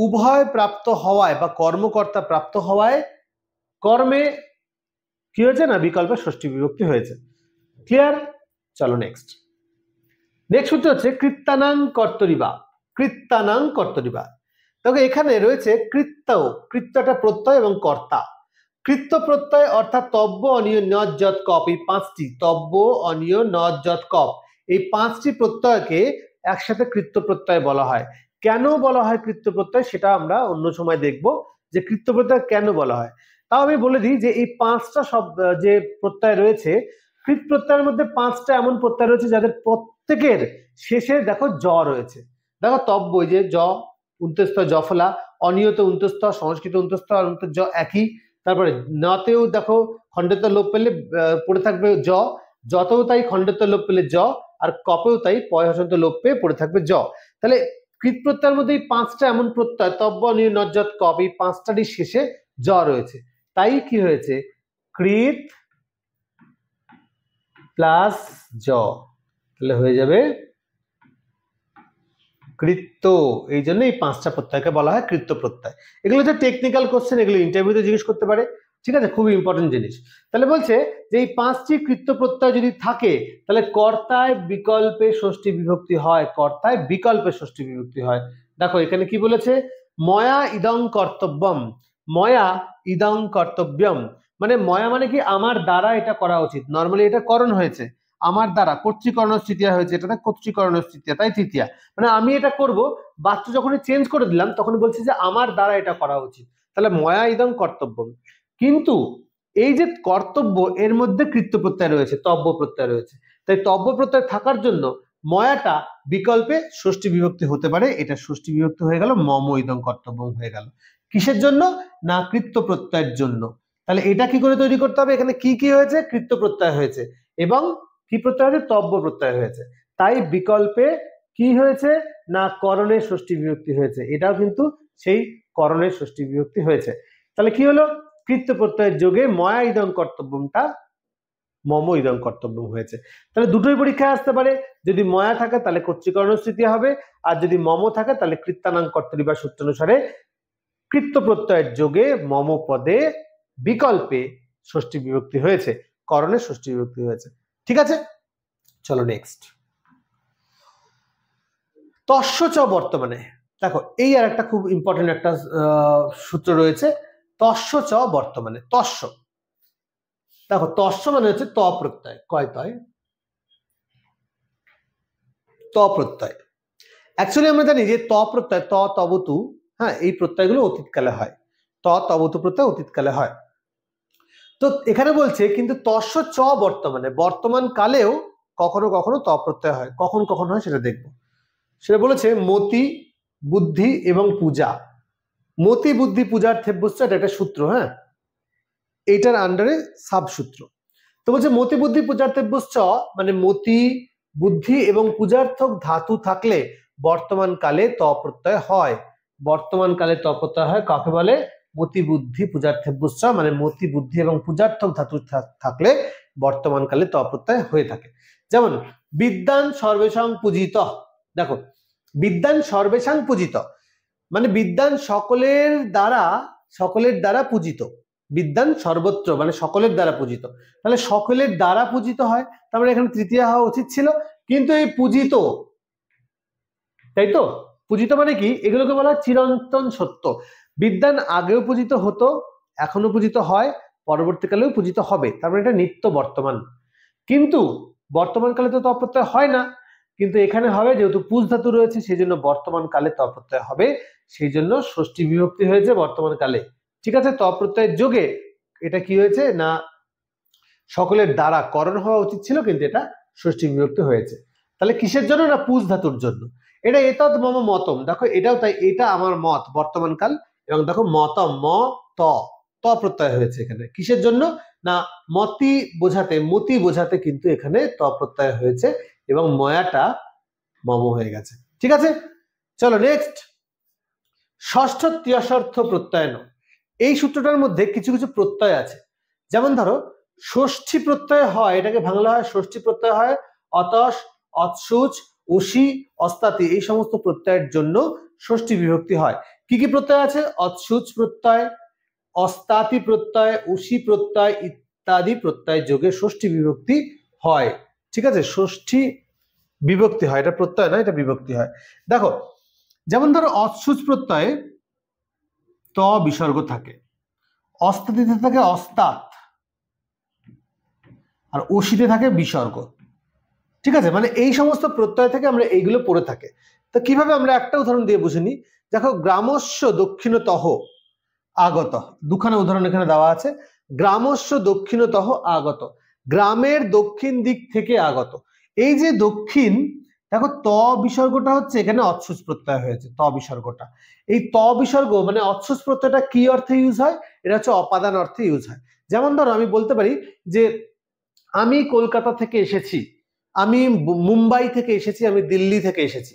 Speaker 1: উভয় প্রাপ্ত হওয়ায় বা কর্মকর্তা প্রাপ্ত হওয়ায় কর্মে কি হয়েছে? না বিকল্পে ষষ্ঠী বিভক্তি হয়েছে। ক্লিয়ার? চলো নেক্সট সূত্র হচ্ছে কৃত্তানাং কর্তরিবা। কৃত্তানাং কর্তরিবা, দেখো এখানে রয়েছে কৃত্ত, কৃত্যটা প্রত্যয় এবং কর্তা। কৃত্য প্রত্যয় অর্থাৎ তব্য অনিয় নজ যৎ কপ, এই পাঁচটি তব্য অনিয় নজ যৎ কপ, এই পাঁচটি প্রত্যয়কে একসাথে কৃত্য প্রত্যয় বলা হয়। কেন বলা হয় কৃত্য প্রত্যয় সেটা আমরা অন্য সময় দেখব, যে কৃত্য প্রত্যয় কেন বলা হয়। তাও আমি বলে দিই যে এই পাঁচটা শব্দ যে প্রত্যয় রয়েছে, কৃত প্রত্যয়ের মধ্যে পাঁচটা এমন প্রত্যয় রয়েছে যাদের প্রত্যেকের শেষে দেখো জ রয়েছে। দেখো তব্য, যে জ উন্তস্থ জফলা, অনিয়ত উন্তস্থ, সংস্কৃত উন্তস্থ আর জ একই। তারপরে নতেও দেখো খণ্ডেত লোপ পেলে পড়ে থাকবে জ, যতেও তাই খণ্ডেত লোপ পেলে জ, আর কপেও তাই পয় হসন্ত লোপ পেয়ে পড়ে থাকবে জ। তাহলে কৃত প্রত্যয়ের মধ্যে এই পাঁচটা এমন প্রত্যয় তব্য অনিয় নজ যৎ কপ, এই পাঁচটারই শেষে জ রয়েছে, তাই কি হয়েছে? কৃত প্লাস জ, তাহলে হয়ে যাবে কৃত্য। এই জন্য এই পাঁচটা প্রত্যয়কে বলা হয় কৃত্য প্রত্যয়। এগুলো যে টেকনিক্যাল কোশ্চেন, এগুলো ইন্টারভিউতে জিজ্ঞেস করতে পারে, ঠিক আছে, খুবই ইম্পর্টেন্ট জিনিস। তাহলে বলছে যে এই পাঁচটি কৃত্য প্রত্যয় যদি থাকে তাহলে কর্তায় বিকল্পে ষষ্ঠী বিভক্তি হয়, কর্তায় বিকল্পে ষষ্ঠী বিভক্তি হয়। দেখো এখানে কি বলেছে? ময়া ইদং কর্তব্যম, ময়া ইদং কর্তব্যম, মানে ময়া মানে কি আমার দ্বারা এটা করা উচিত, নর্মালি এটা করণ হয়েছে আমার দ্বারা, কর্তৃকর্ণ তৃতীয়া হয়েছে, এটা কর্তৃকর্ণ তৃতীয়া, তাই তৃতীয়া, মানে আমি এটা করব। বাচ্চা যখনই চেঞ্জ করে দিলাম তখন বলছি যে আমার দ্বারা এটা করা উচিত, তাহলে ময়া ইদং কর্তব্য। কিন্তু এই যে কর্তব্য এর মধ্যে কৃত্য প্রত্যয় রয়েছে, তব্য প্রত্যয় রয়েছে, তাই তব্য প্রত্যয় থাকার জন্য ময়াটা বিকল্পে ষষ্ঠী বিভক্তি হতে পারে, এটা ষষ্ঠী বিভক্তি হয়ে গেল, মম ইদং কর্তব্য হয়ে গেল। কিসের জন্য? না কৃত্য প্রত্যয়ের জন্য। তাহলে এটা কি করে তৈরি করতে হবে? এখানে কি কি হয়েছে? কৃত্য প্রত্যয় হয়েছে এবং কি প্রত্যয় হয়েছে? তব্য প্রত্যয় হয়েছে। তাই বিকল্পে কি হয়েছে না করণের ষষ্ঠী বিভক্তি হয়েছে। এটাও কিন্তু সেই করণের ষষ্ঠী বিভক্তি হয়েছে। তাহলে কি হলো? কৃত্য প্রত্যয়ের যোগে ময়া ইদং কর্তব্যমটা মম ইদং কর্তব্যম হয়েছে। তাহলে দুটোই পরীক্ষায় আসতে পারে। যদি ময়া থাকে তাহলে কর্তৃকর্ণ তৃতীয়া হবে, আর যদি মম থাকে তাহলে কৃত্যানাং কর্তরিবা সূত্র অনুসারে কৃত্য প্রত্যয়ের যোগে মম পদে বিকল্পে ষষ্ঠী বিভক্তি হয়েছে, করণের ষষ্ঠী বিভক্তি হয়েছে। ঠিক আছে, চলো নেক্সট। তস্য চ বর্তমানে, দেখো এই আর একটা খুব ইম্পর্টেন্ট একটা সূত্র রয়েছে, তস্য চ বর্তমানে। তস্য, দেখো তস্য মানে হচ্ছে ত প্রত্যয়, কয় তয় ত প্রত্যয়। অ্যাকচুয়ালি আমরা জানি যে ত প্রত্যয় ত তবতু, হ্যাঁ, এই প্রত্যয়গুলো অতীতকালে হয়। ত তবতু প্রত্যয় অতীতকালে হয়। তো এখানে বলছে কিন্তু তস্য চ বর্তমানে, বর্তমান কালেও কখনো কখনো ত প্রত্যয় হয়। কখন কখন হয় সেটা দেখবো। সেটা বলেছে মতি, বুদ্ধি এবং পূজা। মতি, বুদ্ধি, পূজার থেব্যস্ত, এটা একটা সূত্র, হ্যাঁ, এইটার আন্ডারে সাব সূত্র। তো বলছে মতি, বুদ্ধি, পূজার থেব্যস্ত মানে মতি, বুদ্ধি এবং পূজার্থক ধাতু থাকলে বর্তমান কালে ত প্রত্যয় হয়। বর্তমান কালে ত প্রত্যয় হয় কাকে বলে? মতি, বুদ্ধি, পূজার্থেব্যস্ত মানে মতি, বুদ্ধি এবং পূজার্থক ধাতু থাকলে বর্তমান কালে ত প্রত্যয় হয়ে থাকে। যেমন বিদ্যান সর্বেষাং পূজিত, দেখো বিদ্যান সর্বেষাং পূজিত মানে বিদ্যান সকলের দ্বারা পূজিত। বিদ্যান সর্বত্র মানে সকলের দ্বারা পূজিত, তাহলে সকলের দ্বারা পূজিত হয়, তার মানে এখানে তৃতীয়া হওয়া উচিত ছিল, কিন্তু এই পূজিত, তাই তো? পূজিত মানে কি? এগুলোকে বলা হয় চিরন্তন সত্য। বিদ্যান আগেও পূজিত হতো, এখনো পূজিত হয়, পরবর্তীকালেও পূজিত হবে, তার মানে এটা নিত্য বর্তমান। কিন্তু বর্তমান কালে তো তপ্রত্যয় হয় না, কিন্তু এখানে হবে, যেহেতু পুজ ধাতু রয়েছে সেই জন্য বর্তমান কালে তপ্রত্যয় হবে, সেই জন্য ষষ্ঠী বিভক্তি হয়েছে বর্তমান কালে। ঠিক আছে, তপ্রত্যয়ের যোগে এটা কি হয়েছে না সকলের দ্বারা করণ হওয়া উচিত ছিল, কিন্তু এটা ষষ্ঠী বিভক্তি হয়েছে। তাহলে কিসের জন্য? না পুজ ধাতুর জন্য। এটা এতদ মম মতম, দেখো এটাও তাই, এটা আমার মত বর্তমান কাল, এবং দেখো মতম ম ত ত প্রত্যয় হয়েছে এখানে কিসের জন্য? না মতি বোঝাতে কিন্তু এখানে ত প্রত্যয় হয়েছে এবং ময়াটা মম হয়ে গেছে। ঠিক আছে, চলো নেক্সট। ষষ্ঠ ত্যসর্থ প্রত্যয়ন, এই সূত্রটার মধ্যে কিছু কিছু প্রত্যয় আছে। যেমন ধরো ষষ্ঠী প্রত্যয় হয়, এটাকে বাংলা হয় ষষ্ঠী প্রত্যয় হয় অতস, অৎসুচ, উষি, অস্তাতি, এই সমস্ত প্রত্যয়ের জন্য ষষ্ঠী বিভক্তি হয়। কি কি প্রত্যয় আছে? অৎসুচ প্রত্যয়, অস্তাতি প্রত্যয়, উষি প্রত্যয় ইত্যাদি প্রত্যয় যোগে ষষ্ঠী বিভক্তি হয়। ঠিক আছে, ষষ্ঠী বিভক্তি হয়, এটা প্রত্যয় না, এটা বিভক্তি হয়। দেখো যেমন ধরো অৎসুচ প্রত্যয়ে ত বিসর্গ থাকে, অস্তাতিতে থাকে অস্তাত, আর উষিতে থাকে বিসর্গ। ঠিক আছে, মানে এই সমস্ত প্রত্যয় থেকে আমরা এইগুলো পড়ে থাকে। তো কিভাবে? আমরা একটা উদাহরণ দিয়ে বুঝে নিই। দেখো গ্রামস্য দক্ষিণতঃ আগত, দুখানা উদাহরণ এখানে দেওয়া আছে। গ্রামস্য দক্ষিণতঃ আগত, গ্রামের দক্ষিণ দিক থেকে আগত। এই যে দক্ষিণ, দেখো ত বিসর্গটা হচ্ছে এখানে অৎসুচ প্রত্যয় হয়েছে, ত বিসর্গটা। এই ত বিসর্গ মানে অৎসুচ প্রত্যয়টা কি অর্থে ইউজ হয়? এটা হচ্ছে অপাদান অর্থে ইউজ হয়। যেমন ধরো আমি বলতে পারি যে আমি কলকাতা থেকে এসেছি, আমি মুম্বাই থেকে এসেছি, আমি দিল্লি থেকে এসেছি।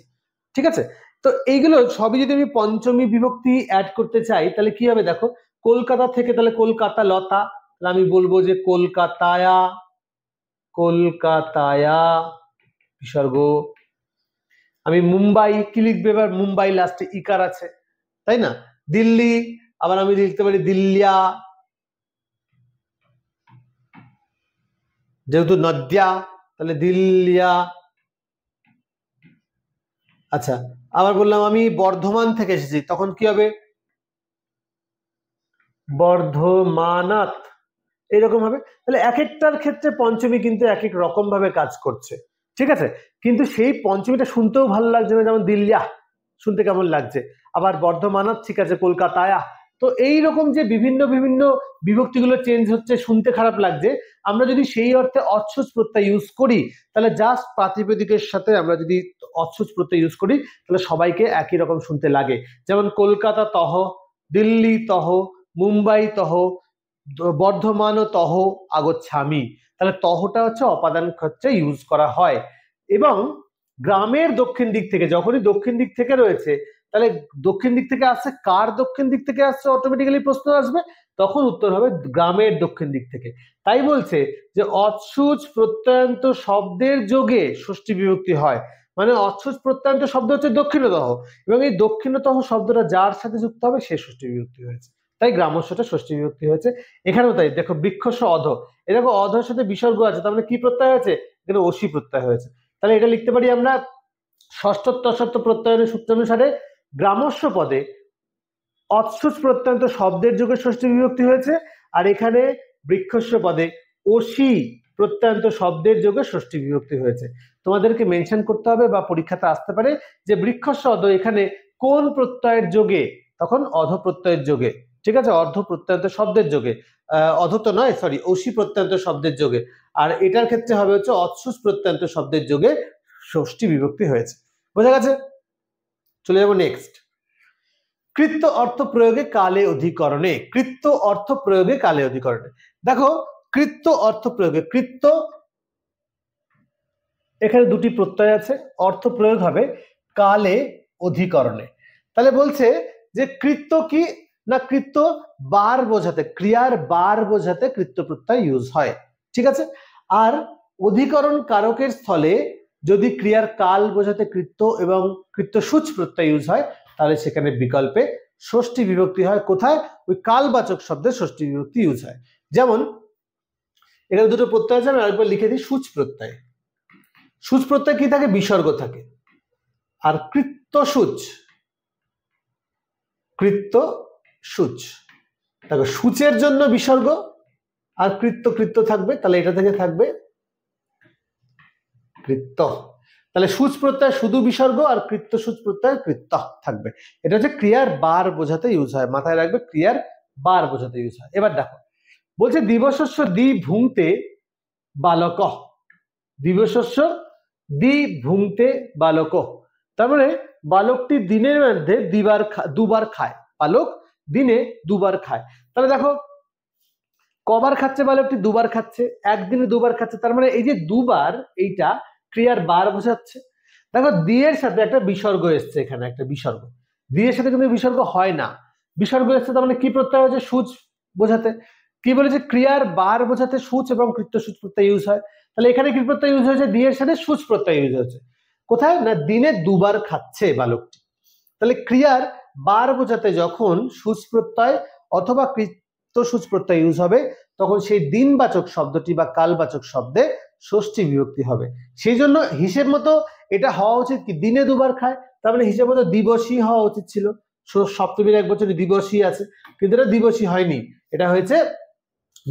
Speaker 1: ঠিক আছে, তো এইগুলো সবই যদি আমি পঞ্চমী বিভক্তি অ্যাড করতে চাই তাহলে কি হবে? দেখো কলকাতা থেকে, তাহলে কলকাতা লতা, তাহলে আমি বলবো যে কলকাতায়া, কলকাতায়া বিসর্গ। আমি মুম্বাই, কি লিখবে এবার? মুম্বাই লাস্টে ইকার আছে, তাই না? দিল্লি, আবার আমি লিখতে পারি দিল্লিয়া, যেহেতু নদ্যা তাহলে দিল্লিয়া। আচ্ছা, আবার বললাম আমি বর্ধমান থেকে এসেছি, তখন কি হবে? বর্ধমানাত, এরকম হবে। তাহলে এক একটার ক্ষেত্রে পঞ্চমী কিন্তু এক এক রকম ভাবে কাজ করছে। ঠিক আছে, কিন্তু সেই পঞ্চমীটা শুনতেও ভালো লাগছে না, যেমন দিল্লিয়া শুনতে কেমন লাগছে, আবার বর্ধমানাত ঠিক আছে, কলকাতায়া। তো এইরকম যে বিভিন্ন বিভিন্ন বিভক্তিগুলো চেঞ্জ হচ্ছে, শুনতে খারাপ লাগছে, আমরা যদি সেই অর্থে অচ্ছুচ প্রত্যয় ইউজ করি, তাহলে জাস্ট প্রাতিপদিকের সাথে আমরা যদি অচ্ছুচ প্রত্যয় ইউজ করি তাহলে সবাইকে একই রকম শুনতে লাগে। যেমন কলকাতা তহ, দিল্লি তহ, মুম্বাই তহ, বর্ধমান ও তহ আগচ্ছামি, তাহলে তহটা হচ্ছে অপাদান ক্ষেত্রে ইউজ করা হয়। এবং গ্রামের দক্ষিণ দিক থেকে, যখনই দক্ষিণ দিক থেকে রয়েছে, তাহলে দক্ষিণ দিক থেকে আসছে, কার দক্ষিণ দিক থেকে আসছে অটোমেটিক্যালি প্রশ্ন আসবে, তখন উত্তর হবে গ্রামের দক্ষিণ দিক থেকে। তাই বলছে যে অচ্ছুজ প্রত্যয়ান্ত শব্দের যোগে ষষ্ঠী বিভক্তি হয়, মানে অচ্ছুজ প্রত্যয়ান্ত শব্দ হচ্ছে দক্ষিণতহ, এবং এই দক্ষিণতহ শব্দটা যার সাথে যুক্ত হবে সে ষষ্ঠী বিভক্তি হয়েছে, তাই গ্রামস্যটা ষষ্ঠী বিভক্তি হয়েছে। এখানেও তাই, দেখো বৃক্ষস্য অধ, এ দেখো অধের সাথে বিসর্গ আছে, তার মানে কি প্রত্যয় হয়েছে, এখানে অসি প্রত্যয় হয়েছে। তাহলে এটা লিখতে পারি আমরা ষষ্ঠ তৎসত্ব প্রত্যয়নের সূত্রানুসারে গ্রামস্য পদে অচ্ছুজ প্রত্যয়ান্ত শব্দের যোগে ষষ্ঠী বিভক্তি হয়েছে, আর এখানে বৃক্ষস্য পদে অসি প্রত্যয়ান্ত শব্দের যোগে ষষ্ঠী বিভক্তি হয়েছে। তোমাদেরকে মেনশন করতে হবে বা পরীক্ষাতে আসতে পারে যে বৃক্ষস্য অধ এখানে কোন প্রত্যয়ের যোগে, তখন অধ প্রত্যয়ের যোগে, ঠিক আছে, অর্ধ প্রত্যয়ান্ত শব্দের যোগে, অধ তো নয়, সরি, অসি প্রত্যয়ান্ত শব্দের যোগে, আর এটার ক্ষেত্রে হবে হচ্ছে অচ্ছুজ প্রত্যয়ান্ত শব্দের যোগে ষষ্ঠী বিভক্তি হয়েছে। বোঝা গেছে? চলে যাবো নেক্সট। কৃত্য অর্থ প্রয়োগে কালে অধিকরণে, কৃত্য অর্থ প্রয়োগে কালে অধিকরণে। দেখো কৃত্য অর্থ প্রয়োগে, কৃত্য এখানে দুটি প্রত্যয় আছে, অর্থ প্রয়োগ হবে কালে অধিকরণে। তাহলে বলছে যে কৃত্য কি না, কৃত্য বার বোঝাতে, ক্রিয়ার বার বোঝাতে কৃত্য প্রত্যয় ইউজ হয়, ঠিক আছে। আর অধিকরণ কারকের স্থলে যদি ক্রিয়ার কাল বোঝাতে কৃত্য এবং কৃত্য সূচ প্রত্যয় ইউজ হয়, তাহলে সেখানে বিকল্পে ষষ্ঠী বিভক্তি হয়। কোথায়? ওই কালবাচক শব্দে ষষ্ঠী বিভক্তি ইউজ হয়। যেমন এখানে দুটো প্রত্যয় আছে, আমি আরেকবার লিখে দিই, সূচ প্রত্যয়। সূচ প্রত্যয় কি থাকে? বিসর্গ থাকে। আর কৃত্য সূচ, কৃত্য সূচ, দেখো সূচের জন্য বিসর্গ আর কৃত্য কৃত্য থাকবে, তাহলে এটা থেকে থাকবে কৃত্য। তাহলে সূচ প্রত্যয় শুধু বিসর্গ আর কৃত্য সূচ প্রত্যয় কৃত্য থাকবে। এটা হচ্ছে ক্রিয়ার বার বোঝাতে ইউজ হয়, মাথায় রাখবে, ক্রিয়ার বার বোঝাতে ইউজ হয়। এবার দেখো বলছে দিবশস্য দি ভুংতে বালক, দিবশস্য দি ভুংতে বালক, তার মানে বালকটি দিনের মধ্যে দুবার খায়, বালক দিনে দুবার খায়। তাহলে দেখো কবার খাচ্ছে বালকটি? দুবার খাচ্ছে, একদিনে দুবার খাচ্ছে, তার মানে এই যে দুবার, এইটা ক্রিয়ার বার বোঝাচ্ছে। দেখো দিয়ের সাথে একটা বিসর্গ এসছে, এখানে একটা বিসর্গ, দিয়ের সাথে কিন্তু বিসর্গ হয় না, বিসর্গ এসছে, তার মানে কি প্রত্যয় হচ্ছে? সূচ বোঝাতে। কি বলেছে? ক্রিয়ার বার বোঝাতে সূচ এবং কৃত্য সূচ প্রত্যয় ইউজ হয়। তাহলে এখানে কি প্রত্যয় ইউজ হয়েছে? দিয়ের সাথে সূচ প্রত্যয় ইউজ হয়েছে। কোথায় না? দিনে দুবার খাচ্ছে বালকটি। তাহলে ক্রিয়ার বার বোঝাতে যখন সূচ প্রত্যয় অথবা কৃত্য সূচ প্রত্যয় ইউজ হবে, তখন সেই দিনবাচক শব্দটি বা কালবাচক শব্দে ষষ্ঠী বিভক্তি হবে। সেই জন্য হিসেব মতো এটা হওয়া উচিত কি? দিনে দুবার খায়, তার মানে হিসেব মতো দিবসী হওয়া উচিত ছিল, সপ্তমীর এক বছরে দিবসী আছে, কিন্তু এটা দিবসী হয়নি, এটা হয়েছে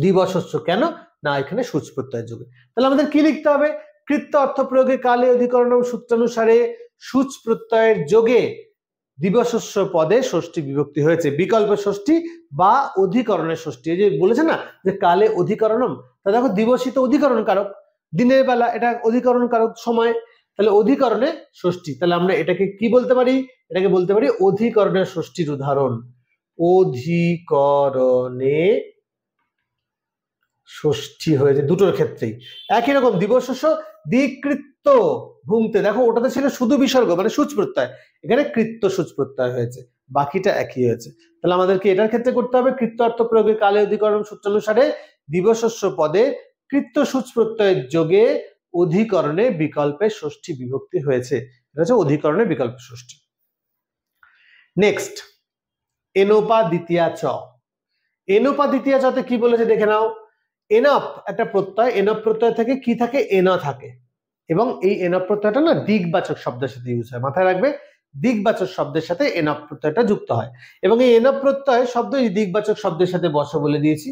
Speaker 1: দিবশস্য। কেন না? এখানে সূচ প্রত্যয়ের যোগে। তাহলে আমাদের কি লিখতে হবে? কৃত্য অর্থ প্রয়োগে কালে অধিকরণম সূত্রানুসারে সূচ প্রত্যয়ের যোগে দিবশস্য পদে ষষ্ঠী বিভক্তি হয়েছে, বিকল্প ষষ্ঠী বা অধিকরণের ষষ্ঠী। এই যে বলেছে না যে কালে অধিকরণম, তা দেখো দিবসী তো অধিকরণ কারক, দিনের বেলা এটা অধিকরণ কারক সময়, তাহলে অধিকরণে ষষ্ঠী। তাহলে আমরা এটাকে কি বলতে পারি? এটাকে বলতে পারি অধিকরণের ষষ্ঠীর উদাহরণ, অধিকরণে ষষ্ঠী হয়েছে দুটোর ক্ষেত্রেই একই রকম। দিবশস্য দিকৃত্য ভুংতে, দেখো ওটাতে ছিল শুধু বিসর্গ মানে সূচ প্রত্যয়, এখানে কৃত্য সূচ প্রত্যয় হয়েছে, বাকিটা একই হয়েছে। তাহলে আমাদেরকে এটার ক্ষেত্রে করতে হবে কৃত্য অর্থ প্রয়োগে কালে অধিকরণ সূত্রানুসারে দিবশস্য পদে কৃত্য সূচ প্রত্যয়ের যোগে অধিকরণে বিকল্পে ষষ্ঠী বিভক্তি হয়েছে, এটা হচ্ছে অধিকরণে বিকল্প ষষ্ঠী। নেক্সট এনোপা দ্বিতীয়া চ, এনোপা দ্বিতীয়া চতে কি বলেছে দেখে নাও। এনপ একটা প্রত্যয়, এনপ প্রত্যয় থেকে কি থাকে? এন থাকে, এবং এই এনপ প্রত্যয়টা না দিকবাচক শব্দের সাথে ইউজ হয়, মাথায় রাখবে, দিকবাচক শব্দের সাথে এনপ প্রত্যয়টা যুক্ত হয়, এবং এই এনপ প্রত্যয় শব্দ এই দিকবাচক শব্দের সাথে বসে বলে দিয়েছি।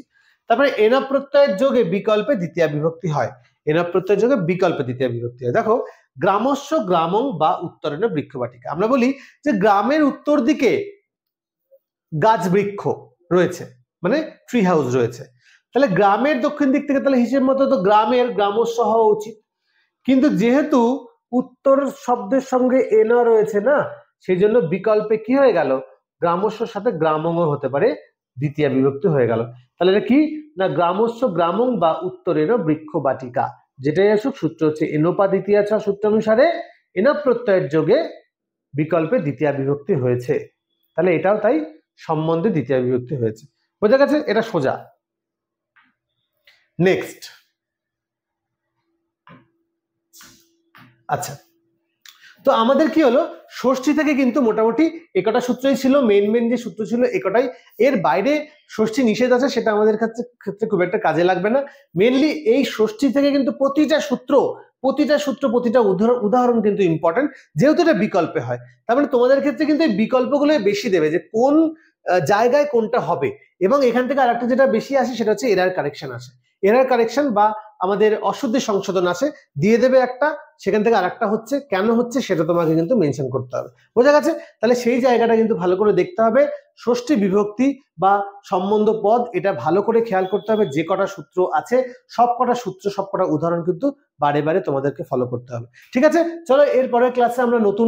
Speaker 1: তারপরে এনপ প্রত্যয়ের যোগে বিকল্পে দ্বিতীয়া বিভক্তি হয়, এনপ প্রত্যয়ের যোগে বিকল্পে দ্বিতীয়া বিভক্তি হয়। দেখো গ্রামস্য গ্রামং বা উত্তরণে বৃক্ষবাটিকা, আমরা বলি যে গ্রামের উত্তর দিকে গাছ বৃক্ষ রয়েছে, মানে ট্রি হাউস রয়েছে, তাহলে গ্রামের দক্ষিণ দিক থেকে তাহলে হিসেব মতো তো গ্রামের গ্রামস্য হওয়া উচিত, কিন্তু যেহেতু উত্তর শব্দের সঙ্গে এন রয়েছে না, সেই জন্য বিকল্পে কি হয়ে গেল? গ্রামস্যর সাথে গ্রামং হতে পারে, দ্বিতীয়া বিভক্তি হয়ে গেল। তাহলে এটা কি না গ্রামস্য গ্রামং বা উত্তরেরও বৃক্ষ বাটিকা, যেটাই আসুক সূত্র হচ্ছে এনোপা দ্বিতীয়া ছ সূত্র অনুসারে এনপ প্রত্যয়ের যোগে বিকল্পে দ্বিতীয়া বিভক্তি হয়েছে। তাহলে এটাও তাই সম্বন্ধে দ্বিতীয়া বিভক্তি হয়েছে। বোঝা গেছে? এটা সোজা। নেক্সট, আচ্ছা, তো আমাদের কি হলো ষষ্ঠী থেকে কিন্তু মোটামুটি একটা সূত্রই ছিল, মেন যে সূত্র ছিল একটাই, এর বাইরে ষষ্ঠী নিষেধ আছে, সেটা আমাদের ক্ষেত্রে খুব একটা কাজে লাগবে না। মেনলি এই ষষ্ঠী থেকে কিন্তু প্রতিটা সূত্র প্রতিটা উদাহরণ কিন্তু ইম্পর্টেন্ট, যেহেতু এটা বিকল্পে হয়। তার মানে তোমাদের ক্ষেত্রে কিন্তু এই বিকল্পগুলো বেশি দেবে যে কোন জায়গায় কোনটা হবে। এবং এখান থেকে আরেকটা যেটা বেশি আসে সেটা হচ্ছে এরার কারেকশন আসে। এরার কারেকশন বা আমাদের অশুদ্ধি সংশোধন আছে, দিয়ে দেবে একটা, সেখান থেকে আরেকটা হচ্ছে, কেন হচ্ছে সেটা তোমাকে কিন্তু মেনশন করতে হবে। বোঝা গেছে? তাহলে সেই জায়গাটা কিন্তু ভালো করে দেখতে হবে। ষষ্ঠী বিভক্তি বা সম্বন্ধ পদ এটা ভালো করে খেয়াল করতে হবে। যে কটা সূত্র আছে সব কটা সূত্র সব কটা উদাহরণ কিন্তু বারে বারে তোমাদেরকে ফলো করতে হবে। ঠিক আছে, চলো এরপরের ক্লাসে আমরা নতুন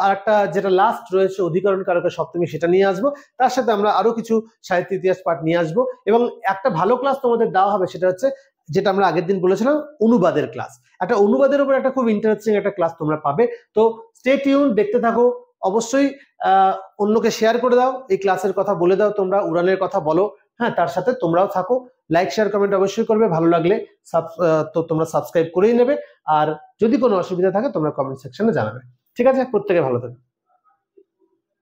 Speaker 1: আরেকটা যেটা লাস্ট রয়েছে অধিকরণ কারকের সপ্তমী, সেটা নিয়ে আসবো। তার সাথে আমরা আরো কিছু সাহিত্য ইতিহাস পাঠ নিয়ে আসবো এবং একটা ভালো ক্লাস তোমাদের দেওয়া হবে, সেটা হচ্ছে যেটা আমরা আগের দিন বলেছিলাম অনুবাদের ক্লাস। একটা অনুবাদের উপর একটা খুব ইন্টারেস্টিং একটা ক্লাস তোমরা পাবে। তো স্টে টিউন, দেখতে থাকো। অবশ্যই অন্যকে শেয়ার করে দাও, এই ক্লাসের কথা বলে দাও, তোমরা উড়ানের কথা বলো। হ্যাঁ, তার সাথে তোমরাও থাকো। লাইক শেয়ার কমেন্ট অবশ্যই করবে, ভালো লাগলে তো তোমরা সাবস্ক্রাইব করেই নেবে। আর যদি কোনো অসুবিধা থাকে তোমরা কমেন্ট সেকশনে জানাবে। ঠিক আছে, প্রত্যেকে ভালো থাকবে।